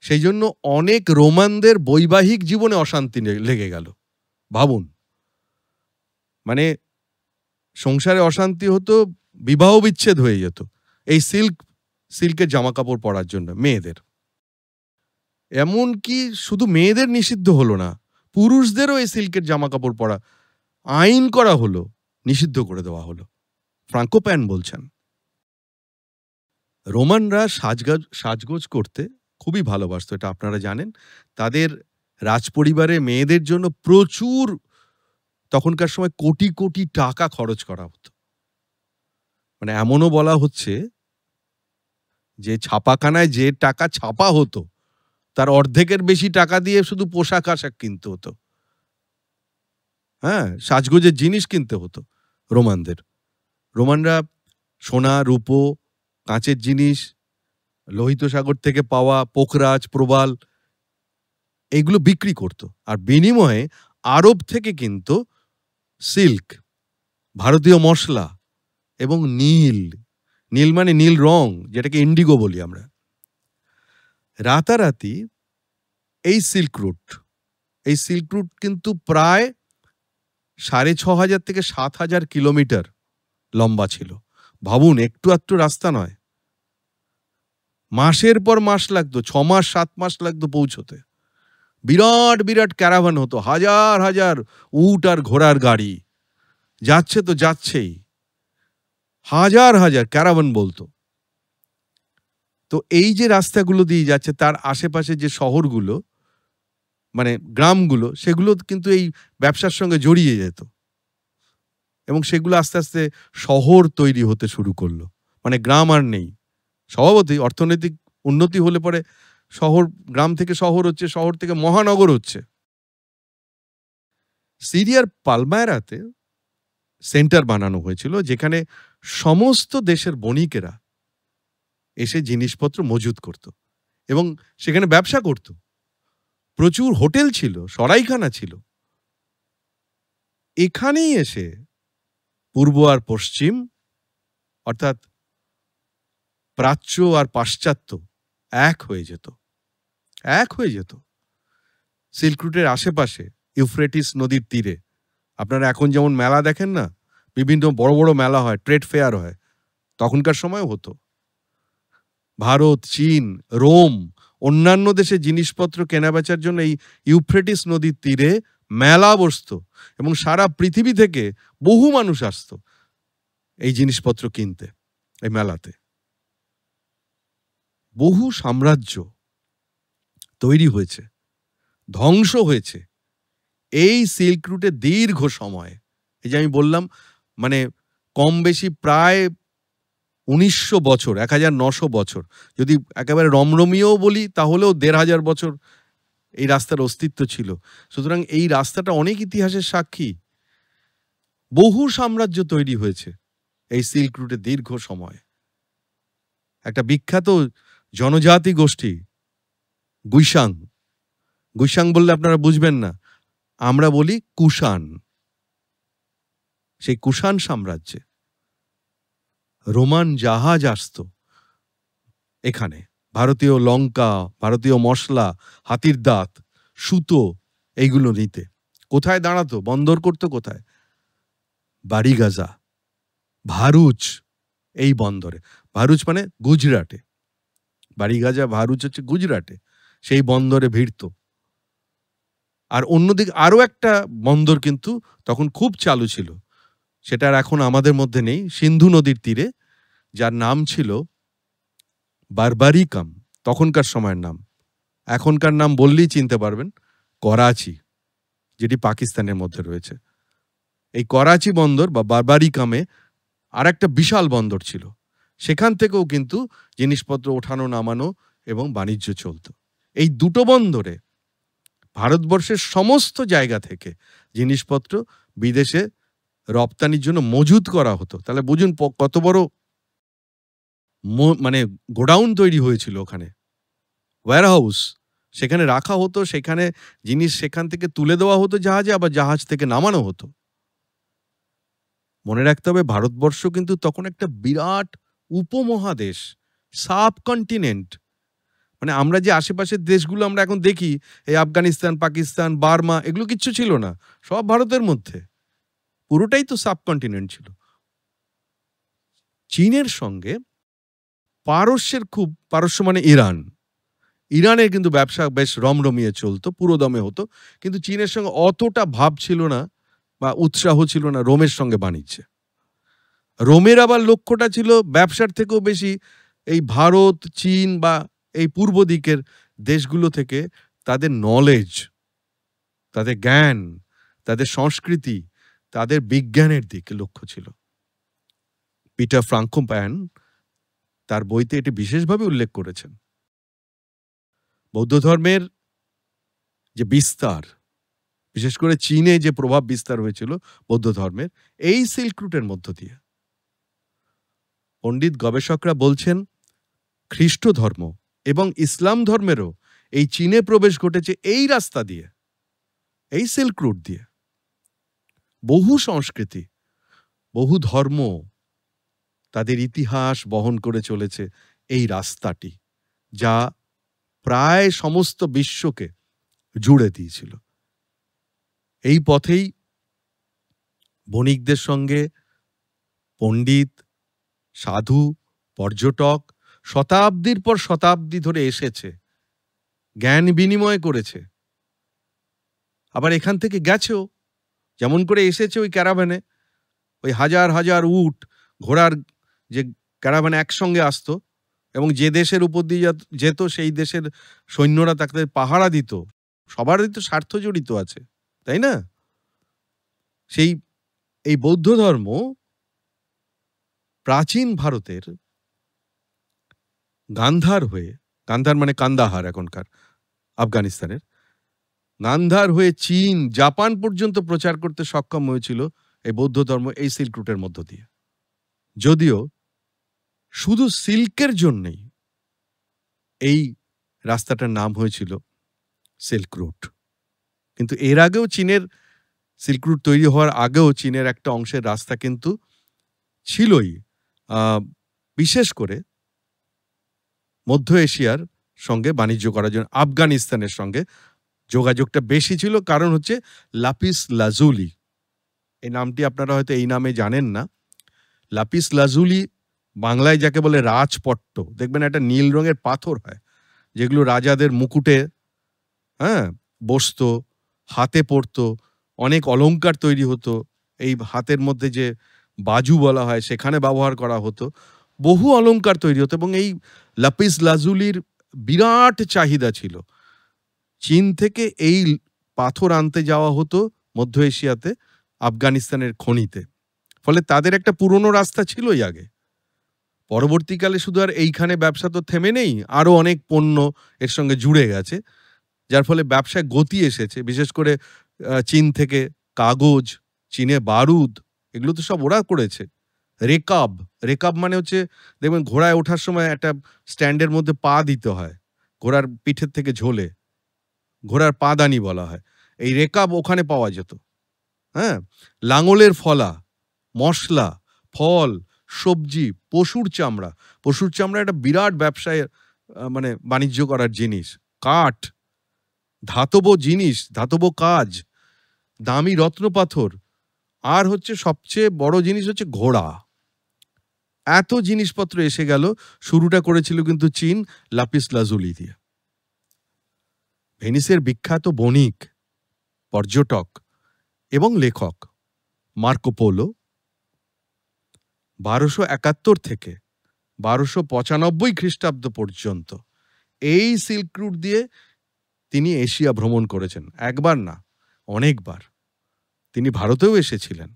সেই জন্য অনেক রোমানদের বৈবাহিক জীবনে অশান্তি লেগে গেল। ভাবুন, মানে সংসারে অশান্তি হতো, বিবাহ বিচ্ছেদ হয়ে যেত এই সিল্কের জামা কাপড় পরার জন্য মেয়েদের। এমনকি শুধু মেয়েদের নিষিদ্ধ হলো না, পুরুষদেরও এই সিল্কের জামা কাপড় পরা আইন করা হলো, নিষিদ্ধ করে দেওয়া হলো। ফ্রাঙ্কোপ্যান বলছেন রোমানরা সাজগোজ করতে খুবই ভালোবাসতো, এটা আপনারা জানেন। তাদের রাজপরিবারে মেয়েদের জন্য প্রচুর, তখনকার সময় কোটি কোটি টাকা খরচ করা হতো। মানে এমনও বলা হচ্ছে যে ছাপাখানায় যে টাকা ছাপা হতো তার অর্ধেকের বেশি টাকা দিয়ে শুধু পোশাক আশাক কিনতে হতো। হ্যাঁ, সাজগোজের জিনিস কিনতে হতো রোমানদের। রোমানরা সোনা, রূপো, কাঁচের জিনিস, লোহিত সাগর থেকে পাওয়া পোখরাজ, প্রবাল এগুলো বিক্রি করত, আর বিনিময়ে আরব থেকে কিন্তু সিল্ক, ভারতীয় মশলা এবং নীল মানে নীল রং, যেটাকে ইন্ডিগো বলি আমরা। রাতারাতি এই সিল্ক রুট কিন্তু প্রায় 6500 থেকে 7000 কিলোমিটার লম্বা ছিল। ভাবুন, একটু আধটু রাস্তা নয়। মাসের পর মাস লাগতো, 6 মাস 7 মাস লাগতো পৌঁছতে। বিরাট বিরাট ক্যারাভান হতো, হাজার হাজার উট আর ঘোড়ার গাড়ি যাচ্ছে তো যাচ্ছেই, হাজার হাজার ক্যারাভান বলতো। তো এই যে রাস্তাগুলো দিয়ে যাচ্ছে, তার আশেপাশে যে শহরগুলো, মানে গ্রামগুলো, সেগুলো কিন্তু এই ব্যবসার সঙ্গে জড়িয়ে যেত। এবং সেগুলো আস্তে আস্তে শহর তৈরি হতে শুরু করলো। মানে গ্রাম আর নেই। স্বভাবতই অর্থনৈতিক উন্নতি হলে পরে শহর, গ্রাম থেকে শহর হচ্ছে, শহর থেকে মহানগর হচ্ছে। সিরিয়ার পালমায়রাতে সেন্টার বানানো হয়েছিল, যেখানে সমস্ত দেশের বণিকেরা এসে জিনিসপত্র মজুত করত এবং সেখানে ব্যবসা করত। প্রচুর হোটেল ছিল, সরাইখানা ছিল। এখানেই এসে পূর্ব আর পশ্চিম, অর্থাৎ প্রাচ্য আর পাশ্চাত্য এক হয়ে যেত, এক হয়ে যেত। সিল্ক রুটের আশেপাশে ইউফ্রেটিস নদীর তীরে আপনারা এখন যেমন মেলা দেখেন না, বিভিন্ন বড় বড় মেলা হয়, ট্রেড ফেয়ার হয়, তখনকার সময়ও হতো। ভারত, চীন, রোম, অন্যান্য দেশে জিনিসপত্র কেনাবেচার জন্য এই ইউফ্রেটিস নদীর তীরে মেলা বসতো এবং সারা পৃথিবী থেকে বহু মানুষ আসতো এই জিনিসপত্র কিনতে এই মেলাতে। বহু সাম্রাজ্য তৈরি হয়েছে, ধ্বংস হয়েছে এই সিল্ক রুটে দীর্ঘ সময়ে। এই যে আমি বললাম, মানে কম বেশি প্রায় ১৯০০ বছর, ১৯০০ বছর, যদি একেবারে রমরমিয়েও বলি তাহলেও ১৫০০ বছর এই রাস্তার অস্তিত্ব ছিল। সুতরাং এই রাস্তাটা অনেক ইতিহাসের সাক্ষী। বহু সাম্রাজ্য তৈরি হয়েছে এই সিল্ক রুটে দীর্ঘ সময়। একটা বিখ্যাত জনজাতি গোষ্ঠী গুইশাং, গুইশাং বললে আপনারা বুঝবেন না, আমরা বলি কুষাণ। সেই কুষাণ সাম্রাজ্যে রোমান জাহাজ আসতো এখানে, ভারতীয় লঙ্কা, ভারতীয় মশলা, হাতির দাঁত, সুতো, এইগুলো নিতে। কোথায় দাঁড়াতো, বন্দর করতো কোথায়? বারিগাজা, ভারুচ, এই বন্দরে। ভারুচ মানে গুজরাটে, বারিগাজা ভারুচ হচ্ছে গুজরাটে, সেই বন্দরে ভিড়ত। আর অন্যদিকে আরো একটা বন্দর কিন্তু তখন খুব চালু ছিল, সেটা আর এখন আমাদের মধ্যে নেই, সিন্ধু নদীর তীরে, যার নাম ছিল বারবারিকাম, তখনকার সময়ের নাম। এখনকার নাম বললেই চিনতে পারবেন, করাচি, যেটি পাকিস্তানের মধ্যে রয়েছে। এই করাচি বন্দর বা বারবারিকামে আর একটা বিশাল বন্দর ছিল, সেখান থেকেও কিন্তু জিনিসপত্র ওঠানো নামানো এবং বাণিজ্য চলত। এই দুটো বন্দরে ভারতবর্ষের সমস্ত জায়গা থেকে জিনিসপত্র বিদেশে রপ্তানির জন্য মজুত করা হতো। তাহলে বুঝুন কত বড় মানে গোডাউন তৈরি হয়েছিল ওখানে, ওয়্যারহাউস সেখানে রাখা হতো, সেখানে জিনিস সেখান থেকে তুলে দেওয়া হতো জাহাজে, আবার জাহাজ থেকে নামানো হতো। মনে রাখতে হবে, ভারতবর্ষ কিন্তু তখন একটা বিরাট উপমহাদেশ, সাবকন্টিনেন্ট। মানে আমরা যে আশেপাশের দেশগুলো আমরা এখন দেখি, এই আফগানিস্তান, পাকিস্তান, বার্মা, এগুলো কিচ্ছু ছিল না, সব ভারতের মধ্যে, পুরোটাই তো সাবকন্টিনেন্ট ছিল। চীনের সঙ্গে পারস্যের খুব, পারস্য মানে ইরান, ইরানের কিন্তু ব্যবসা বেশ রমরমিয়ে চলতো, পুরোদমে হতো, কিন্তু চীনের সঙ্গে অতটা ভাব ছিল না বা উৎসাহ ছিল না রোমের সঙ্গে বাণিজ্যে। রোমের আবার লক্ষ্যটা ছিল ব্যবসার থেকেও বেশি এই ভারত, চীন বা এই পূর্ব দিকের দেশগুলো থেকে তাদের নলেজ, তাদের জ্ঞান, তাদের সংস্কৃতি, তাদের বিজ্ঞানের দিকে লক্ষ্য ছিল। পিটার ফ্রাঙ্কোপ্যান তার বইতে এটি বিশেষভাবে উল্লেখ করেছেন। বৌদ্ধ ধর্মের যে বিস্তার, বিশেষ করে চীনে যে প্রভাব বিস্তার হয়েছিল বৌদ্ধ ধর্মের, এই সিল্ক রুটের মধ্য দিয়ে। পণ্ডিত গবেষকরা বলছেন খ্রিস্ট ধর্ম এবং ইসলাম ধর্মেরও এই চীনে প্রবেশ ঘটেছে এই রাস্তা দিয়ে, এই সিল্ক রুট দিয়ে। বহু সংস্কৃতি, বহু ধর্ম, তাদের ইতিহাস বহন করে চলেছে এই রাস্তাটি, যা প্রায় সমস্ত বিশ্বকে জুড়ে দিয়েছিল। এই পথেই বণিকদের সঙ্গে পণ্ডিত, সাধু, পর্যটক শতাব্দীর পর শতাব্দী ধরে এসেছে, জ্ঞান বিনিময় করেছে, আবার এখান থেকে গেছেও। যেমন করে এসেছে ওই ক্যারাভ্যানে, ওই হাজার হাজার উট ঘোড়ার যে ক্যারাভ্যানে একসঙ্গে আসতো এবং যে দেশের উপর দিয়ে যেত সেই দেশের সৈন্যরা তাকে পাহারা দিত। সবারই তো স্বার্থ জড়িত আছে, তাই না? সেই এই বৌদ্ধ ধর্ম প্রাচীন ভারতের গান্ধার হয়ে, গান্ধার মানে কান্দাহার এখনকার আফগানিস্তানের, গান্ধার হয়ে চীন, জাপান পর্যন্ত প্রচার করতে সক্ষম হয়েছিল এই বৌদ্ধ ধর্ম এই সিল্ক রুটের মধ্য দিয়ে। যদিও শুধু সিল্কের জন্যই এই রাস্তাটার নাম হয়েছিল সিল্ক রুট। কিন্তু এর আগেও চীনের সিল্ক রুট তৈরি হওয়ার আগেও চীনের একটা অংশের রাস্তা কিন্তু ছিলই, বিশেষ করে মধ্য এশিয়ার সঙ্গে বাণিজ্য করার জন্য আফগানিস্তানের সঙ্গে যোগাযোগটা বেশি ছিল। কারণ হচ্ছে লাপিস লাজুলি, এই নামটি আপনারা হয়তো এই নামে জানেন না। লাপিস লাজুলি বাংলায় যাকে বলে রাজপট্ট, দেখবেন একটা নীল রঙের পাথর হয় যেগুলো রাজাদের মুকুটে বসতো, হাতে পড়তো, অনেক অলংকার তৈরি হতো, এই হাতের মধ্যে যে বাজু বলা হয় সেখানে ব্যবহার করা হতো, বহু অলংকার তৈরি হতো এবং এই লাপিস লাজুলির বিরাট চাহিদা ছিল। চীন থেকে এই পাথর আনতে যাওয়া হতো মধ্য এশিয়াতে, আফগানিস্তানের খনিতে। ফলে তাদের একটা পুরনো রাস্তা ছিলই আগে। পরবর্তীকালে শুধু আর এইখানে ব্যবসা তো থেমে নেই, আরও অনেক পণ্য এর সঙ্গে জুড়ে গেছে, যার ফলে ব্যবসায় গতি এসেছে। বিশেষ করে চীন থেকে কাগজ, চীনে বারুদ, এগুলো তো সব ওরা করেছে। রেকাব, রেকাব মানে হচ্ছে দেখবেন ঘোড়ায় ওঠার সময় একটা স্ট্যান্ডের মধ্যে পা দিতে হয়, ঘোড়ার পিঠের থেকে ঝোলে, ঘোড়ার পাদানি বলা হয়। এই রেকাব ওখানে পাওয়া যেত। লাঙলের ফলা, মশলা, ফল, সবজি, পশুর চামড়া, পশুর চামড়া একটা বিরাট ব্যবসায় মানে বাণিজ্য করার জিনিস, কাঠ, ধাতব জিনিস, ধাতব কাজ, দামি রত্নপাথর, আর হচ্ছে সবচেয়ে বড় জিনিস হচ্ছে ঘোড়া। এত জিনিসপত্র এসে গেল। শুরুটা করেছিল কিন্তু চীন লাপিস লাজুলি দিয়ে। ভেনিসের বিখ্যাত বণিক, পর্যটক এবং লেখক মার্কো পোলো 1271 থেকে 1295 খ্রিস্টাব্দ পর্যন্ত এই সিল্ক রুট দিয়ে তিনি এশিয়া ভ্রমণ করেছেন। একবার না, অনেকবার। তিনি ভারতেও এসেছিলেন।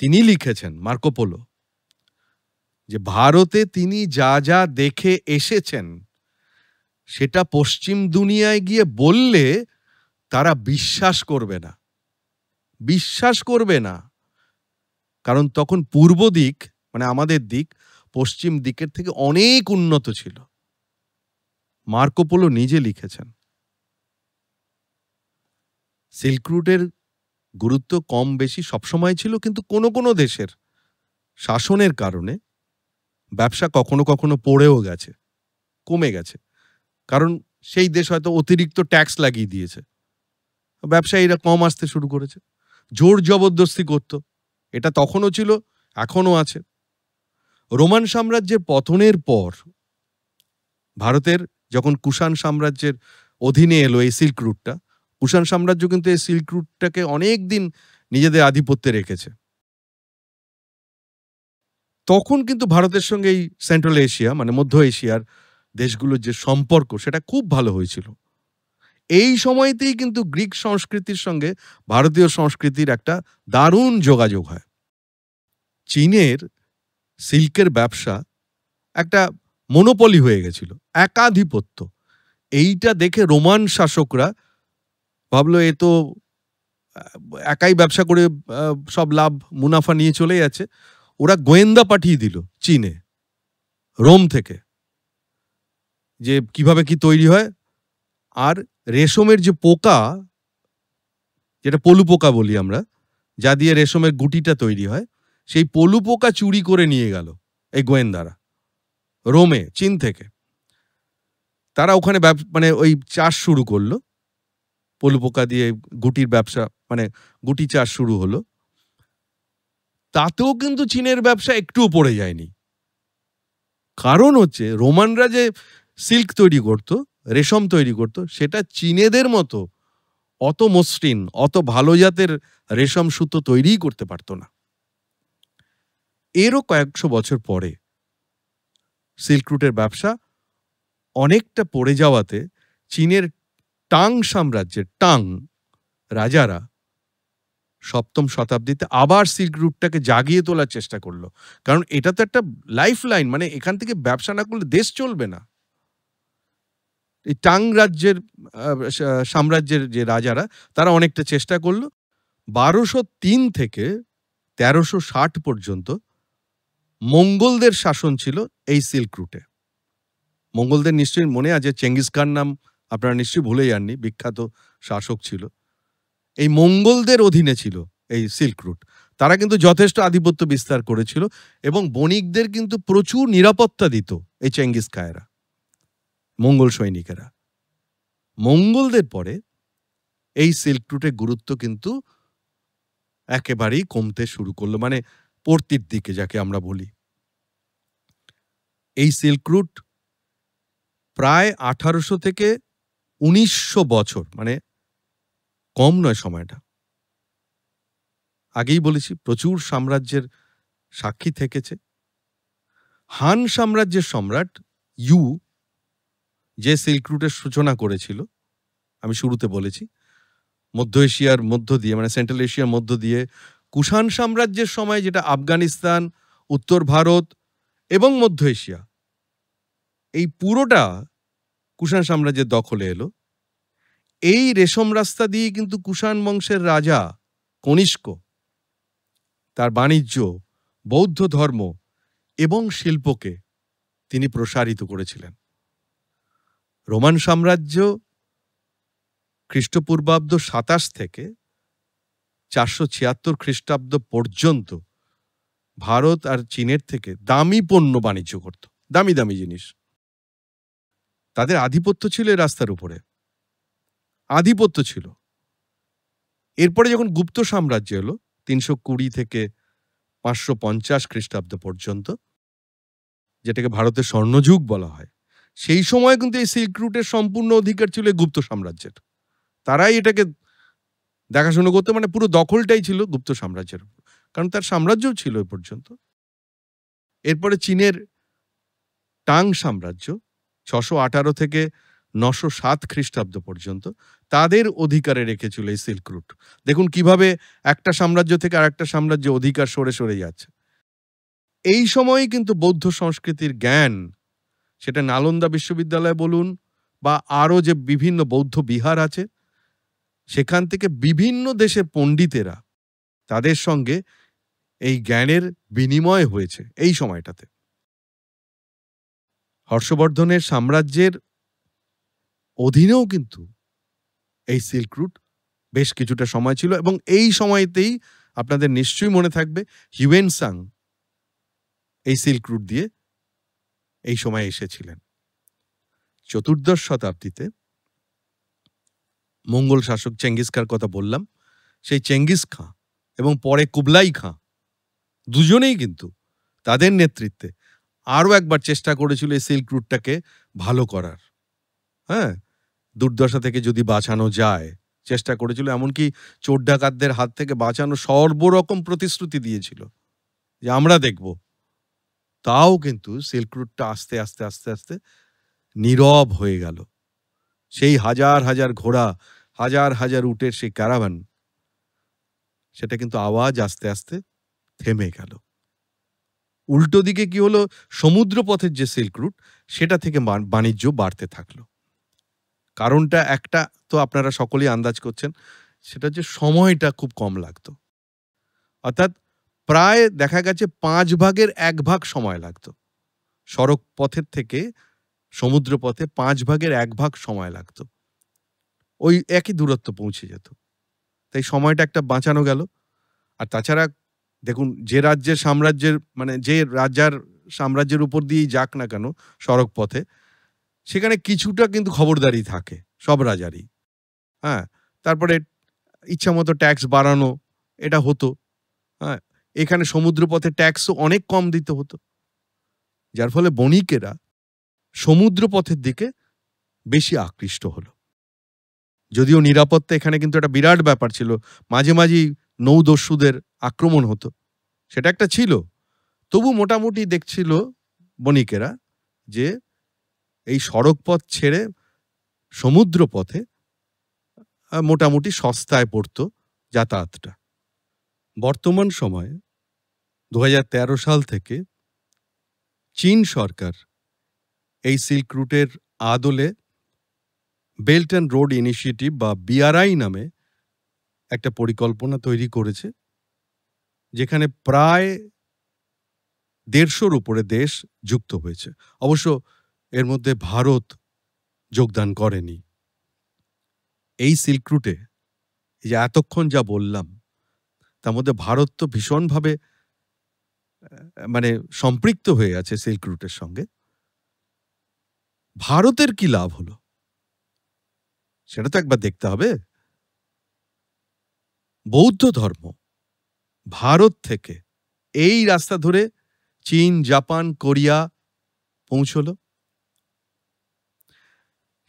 তিনি লিখেছেন, মার্কো পোলো, যে ভারতে তিনি যা যা দেখে এসেছেন সেটা পশ্চিম দুনিয়ায় গিয়ে বললে তারা বিশ্বাস করবে না, বিশ্বাস করবে না। কারণ তখন পূর্ব দিক মানে আমাদের দিক পশ্চিম দিকের থেকে অনেক উন্নত ছিল। মার্কো পোলো নিজে লিখেছেন। সিল্ক রুটের গুরুত্ব কম বেশি সবসময় ছিল, কিন্তু কোনো কোনো দেশের শাসনের কারণে ব্যবসা কখনো কখনো পড়েও গেছে, কমে গেছে। কারণ সেই দেশ হয়তো অতিরিক্ত ট্যাক্স লাগিয়ে দিয়েছে, ব্যবসায়ীরা কম আসতে শুরু করেছে, জোর জবরদস্তি করত। এটা তখনও ছিল, এখনও আছে। রোমান সাম্রাজ্যের পতনের পর ভারতের যখন কুষাণ সাম্রাজ্যের অধীনে এলো এই সিল্ক রুটটা, কুষাণ সাম্রাজ্য কিন্তু এই সিল্ক রুটটাকে অনেক দিন নিজেদের আধিপত্যে রেখেছে। তখন কিন্তু ভারতের সঙ্গে এই সেন্ট্রাল এশিয়া মানে মধ্য এশিয়ার দেশগুলোর যে সম্পর্ক সেটা খুব ভালো হয়েছিল। এই সময়তেই কিন্তু গ্রিক সংস্কৃতির সঙ্গে ভারতীয় সংস্কৃতির একটা দারুণ যোগাযোগ হয়। চীনের সিল্কের ব্যবসা একটা মনোপলি হয়ে গেছিল, একাধিপত্য। এইটা দেখে রোমান শাসকরা ভাবলো এ তো একাই ব্যবসা করে সব লাভ মুনাফা নিয়ে চলে যাচ্ছে। ওরা গোয়েন্দা পাঠিয়ে দিল চীনে, রোম থেকে, যে কিভাবে কি তৈরি হয়। আর রেশমের যে পোকা, যেটা পলু পোকা বলি আমরা, যা দিয়ে রেশমের গুটিটা তৈরি হয়, সেই পলু পোকা চুরি করে নিয়ে গেল এই গোয়েন্দারা রোমে, চীন থেকে। তারা ওখানে মানে ওই চাষ শুরু করলো, পলু পোকা দিয়ে গুটির ব্যবসা মানে গুটি চাষ শুরু হলো। তাতেও কিন্তু চীনের ব্যবসা একটুও পড়ে যায়নি। কারণ হচ্ছে রোমানরা যে সিল্ক তৈরি করত, রেশম তৈরি করত, সেটা চীনেদের মতো অত মসৃণ, অত ভালো জাতের রেশম সুতো তৈরিই করতে পারত না। এরও কয়েকশো বছর পরে সিল্ক রুটের ব্যবসা অনেকটা পড়ে যাওয়াতে চীনের টাং সাম্রাজ্যের টাং রাজারা সপ্তম শতাব্দীতে আবার সিল্ক রুটটাকে জাগিয়ে তোলার চেষ্টা করলো। কারণ এটা তো একটা লাইফ লাইন, মানে এখান থেকে ব্যবসা না করলে দেশ চলবে না। এই টাং রাজ্যের সাম্রাজ্যের যে রাজারা তারা অনেকটা চেষ্টা করলো। 1203 থেকে 1360 পর্যন্ত মঙ্গলদের শাসন ছিল এই সিল্ক রুটে। মঙ্গলদের নিশ্চয়ই মনে আছে, চেঙ্গিস খান নাম আপনারা নিশ্চয়ই ভুলে যাননি, বিখ্যাত শাসক ছিল। এই মঙ্গলদের অধীনে ছিল এই সিল্ক রুট। তারা কিন্তু যথেষ্ট আধিপত্য বিস্তার করেছিল এবং বণিকদের কিন্তু প্রচুর নিরাপত্তা দিত এই চেঙ্গিস খায়েরা, মঙ্গল সৈনিকেরা। মঙ্গলদের পরে এই সিল্ক রুটের গুরুত্ব কিন্তু একেবারেই কমতে শুরু করলো, মানে পড়তির দিকে যাকে আমরা বলি। এই সিল্ক রুট প্রায় 1800 থেকে 1900 বছর, মানে কম নয় সময়টা। আগেই বলেছি প্রচুর সাম্রাজ্যের সাক্ষী থেকেছে। হান সাম্রাজ্যের সম্রাট ইউ যে সিল্ক রুটের সূচনা করেছিল, আমি শুরুতে বলেছি, মধ্য এশিয়ার মধ্য দিয়ে, মানে সেন্ট্রাল এশিয়ার মধ্য দিয়ে কুষাণ সাম্রাজ্যের সময়, যেটা আফগানিস্তান, উত্তর ভারত এবং মধ্য এশিয়া, এই পুরোটা কুষাণ সাম্রাজ্যের দখলে এলো। এই রেশম রাস্তা দিয়ে কিন্তু কুষাণ বংশের রাজা কনিষ্ক তার বাণিজ্য, বৌদ্ধ ধর্ম এবং শিল্পকে তিনি প্রসারিত করেছিলেন। রোমান সাম্রাজ্য খ্রিস্টপূর্বাব্দ 27 থেকে 476 খ্রিস্টাব্দ পর্যন্ত ভারত আর চীনের থেকে দামি পণ্য বাণিজ্য করত, দামি দামি জিনিস। তাদের আধিপত্য ছিল এই রাস্তার উপরে, আধিপত্য ছিল। এরপরে যখন গুপ্ত সাম্রাজ্য এলো 320 থেকে 550 খ্রিস্টাব্দ পর্যন্ত, যেটাকে ভারতের স্বর্ণযুগ বলা হয়, সেই সময় কিন্তু এই সিল্ক রুটের সম্পূর্ণ অধিকার ছিল গুপ্ত সাম্রাজ্যের। তারাই এটাকে দেখাশোনা করতে, মানে পুরো দখলটাই ছিল গুপ্ত সাম্রাজ্যের উপর, কারণ তার সাম্রাজ্যও ছিল এ পর্যন্ত। এরপরে চীনের টাং সাম্রাজ্য 618 থেকে 907 খ্রিস্টাব্দ পর্যন্ত তাদের অধিকারে রেখেছিল এই সিল্ক রুট। দেখুন কিভাবে একটা সাম্রাজ্য থেকে আরেকটা সাম্রাজ্য অধিকার সরে সরে যাচ্ছে। এই সময়ই কিন্তু বৌদ্ধ সংস্কৃতির জ্ঞান, সেটা নালন্দা বিশ্ববিদ্যালয় বলুন বা আরও যে বিভিন্ন বৌদ্ধ বিহার আছে, সেখান থেকে বিভিন্ন দেশের পণ্ডিতেরা, তাদের সঙ্গে এই জ্ঞানের বিনিময় হয়েছে এই সময়টাতে। হর্ষবর্ধনের সাম্রাজ্যের অধীনেও কিন্তু এই সিল্ক রুট বেশ কিছুটা সময় ছিল এবং এই সময়তেই আপনাদের নিশ্চয়ই মনে থাকবে হিউয়েনসাং এই সিল্ক রুট দিয়ে এই সময় এসেছিলেন। চতুর্দশ শতাব্দীতে মঙ্গল শাসক চেঙ্গিস খাঁর কথা বললাম, সেই চেঙ্গিস খাঁ এবং পরে কুবলাই খাঁ দুজনেই কিন্তু তাদের নেতৃত্বে আরও একবার চেষ্টা করেছিল এই সিল্ক রুটটাকে ভালো করার। হ্যাঁ, দুর্দশা থেকে যদি বাঁচানো যায় চেষ্টা করেছিল, এমনকি চোর ডাকাতদের হাত থেকে বাঁচানো সর্বরকম প্রতিশ্রুতি দিয়েছিল যে আমরা দেখব। তাও কিন্তু সিল্ক রুটটা আস্তে আস্তে আস্তে আস্তে নীরব হয়ে গেল। সেই হাজার হাজার ঘোড়া, হাজার হাজার উটের সেই ক্যারাভান, সেটা কিন্তু আওয়াজ আস্তে আস্তে থেমে গেল। উল্টো দিকে কি হলো, সমুদ্র পথের যে সিল্ক রুট, সেটা থেকে বাণিজ্য বাড়তে থাকলো। কারণটা একটা তো আপনারা সকলেই আন্দাজ করছেন, সেটা যে সময়টা খুব কম লাগতো। অর্থাৎ প্রায় দেখা গেছে 5 ভাগের 1 ভাগ সময় লাগতো। সড়ক পথের থেকে সমুদ্র পথে 5 ভাগের 1 ভাগ সময় লাগতো, ওই একই দূরত্ব পৌঁছে যেত। তাই সময়টা একটা বাঁচানো গেল। আর তাছাড়া দেখুন, যে রাজ্যের সাম্রাজ্যের, মানে যে রাজার সাম্রাজ্যের উপর দিয়েই যাক না কেন সড়ক পথে, সেখানে কিছুটা কিন্তু খবরদারি থাকে সব রাজারই। হ্যাঁ, তারপরে ইচ্ছা মতো ট্যাক্স বাড়ানো, এটা হতো। হ্যাঁ, এখানে সমুদ্রপথে ট্যাক্সও অনেক কম দিতে হতো, যার ফলে বণিকেরা সমুদ্রপথের দিকে বেশি আকৃষ্ট হলো। যদিও নিরাপত্তা এখানে কিন্তু একটা বিরাট ব্যাপার ছিল, মাঝে মাঝেই নৌদস্যুদের আক্রমণ হতো, সেটা একটা ছিল। তবু মোটামুটি দেখছিল বণিকেরা যে এই সড়ক পথ ছেড়ে সমুদ্র পথে মোটামুটি সস্তায় পড়তো যাতায়াতটা। বর্তমান সময়ে ২০১৩ সাল থেকে চীন সরকার এই সিল্ক রুটের আদলে বেল্ট অ্যান্ড রোড ইনিশিয়েটিভ বা বিআরআই নামে একটা পরিকল্পনা তৈরি করেছে, যেখানে প্রায় ১৫০'র উপরে দেশ যুক্ত হয়েছে। অবশ্য এর মধ্যে ভারত যোগদান করেনি। এই সিল্ক রুটে এই যে এতক্ষণ যা বললাম, তার মধ্যে ভারত তো ভীষণভাবে মানে সম্পৃক্ত হয়ে আছে সিল্ক রুটের সঙ্গে। ভারতের কি লাভ হলো সেটা তো একবার দেখতে হবে। বৌদ্ধ ধর্ম ভারত থেকে এই রাস্তা ধরে চীন, জাপান, কোরিয়া পৌঁছলো।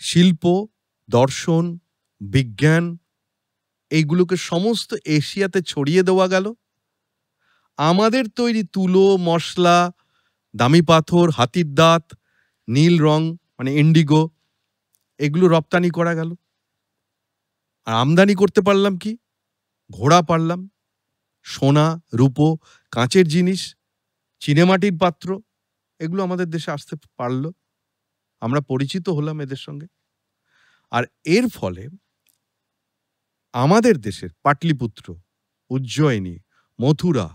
শিল্প, দর্শন, বিজ্ঞান এইগুলোকে সমস্ত এশিয়াতে ছড়িয়ে দেওয়া গেল। আমাদের তৈরি তুলো, মশলা, দামি পাথর, হাতির দাঁত, নীল রং মানে ইন্ডিগো, এগুলো রপ্তানি করা গেল। আর আমদানি করতে পারলাম কি? ঘোড়া পারলাম, সোনা, রূপো, কাঁচের জিনিস, চীনেমাটির পাত্র, এগুলো আমাদের দেশে আসতে পারল। আমরা পরিচিত হলাম এদের সঙ্গে। আর এর ফলে আমাদের দেশের পাটলিপুত্র, উজ্জয়িনী, মথুরা,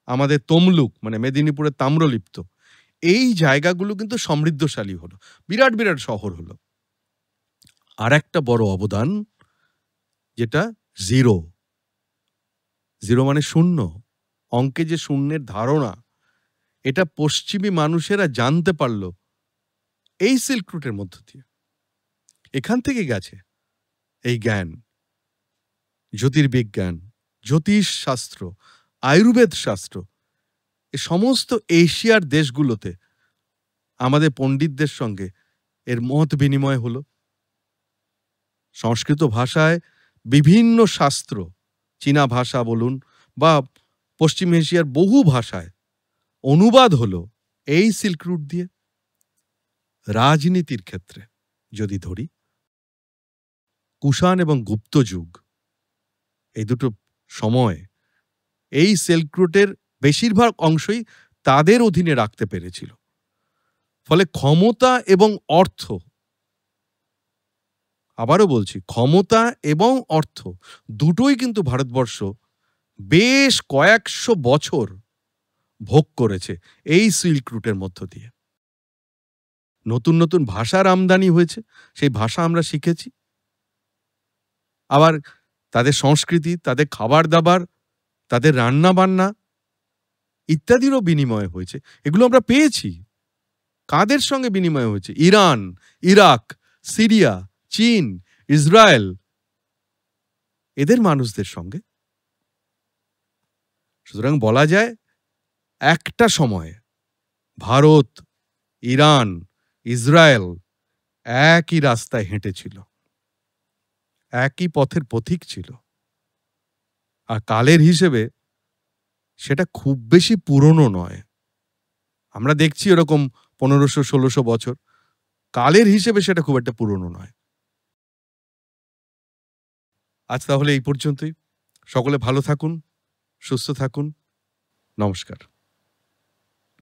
আমাদের তমলুক মানে মেদিনীপুরের তাম্রলিপ্ত, এই জায়গাগুলো কিন্তু সমৃদ্ধশালী হলো, বিরাট বিরাট শহর হলো। আর একটা বড় অবদান, যেটা জিরো। জিরো মানে শূন্য। অঙ্কে যে শূন্যের ধারণা, এটা পশ্চিমী মানুষেরা জানতে পারল এই সিল্ক রুটের মধ্য দিয়ে। এখান থেকে গেছে এই জ্ঞান, জ্যোতির্বিজ্ঞান, জ্যোতিষ শাস্ত্র, আয়ুর্বেদ শাস্ত্র, এ সমস্ত এশিয়ার দেশগুলোতে আমাদের পণ্ডিতদের সঙ্গে এর মত বিনিময় হলো। সংস্কৃত ভাষায় বিভিন্ন শাস্ত্র, চীনা ভাষা বলুন বা পশ্চিম এশিয়ার বহু ভাষায় অনুবাদ হলো এই সিল্ক রুট দিয়ে। রাজনীতির ক্ষেত্রে যদি ধরি, কুষাণ এবং গুপ্ত যুগ, এই দুটো সময় এই সিল্ক রুটের বেশিরভাগ অংশই তাদের অধীনে রাখতে পেরেছিল। ফলে ক্ষমতা এবং অর্থ, আবারও বলছি, ক্ষমতা এবং অর্থ দুটোই কিন্তু ভারতবর্ষ বেশ কয়েকশো বছর ভোগ করেছে এই সিল্ক রুটের মধ্য দিয়ে। নতুন নতুন ভাষার আমদানি হয়েছে, সেই ভাষা আমরা শিখেছি। আবার তাদের সংস্কৃতি, তাদের খাবার দাবার, তাদের রান্না বান্না ইত্যাদিরও বিনিময় হয়েছে। এগুলো আমরা পেয়েছি। কাদের সঙ্গে বিনিময় হয়েছে? ইরান, ইরাক, সিরিয়া, চীন, ইসরায়েল, এদের মানুষদের সঙ্গে। সুতরাং বলা যায় একটা সময়ে ভারত, ইরান, ইসরায়েল একই রাস্তায় হেঁটেছিল, একই পথের পথিক ছিল। আর কালের হিসেবে সেটা খুব বেশি পুরনো নয়। আমরা দেখছি এরকম 1500-1600 বছর। কালের হিসেবে সেটা খুব একটা পুরনো নয়। আজ তাহলে এই পর্যন্তই। সকলে ভালো থাকুন, সুস্থ থাকুন। নমস্কার।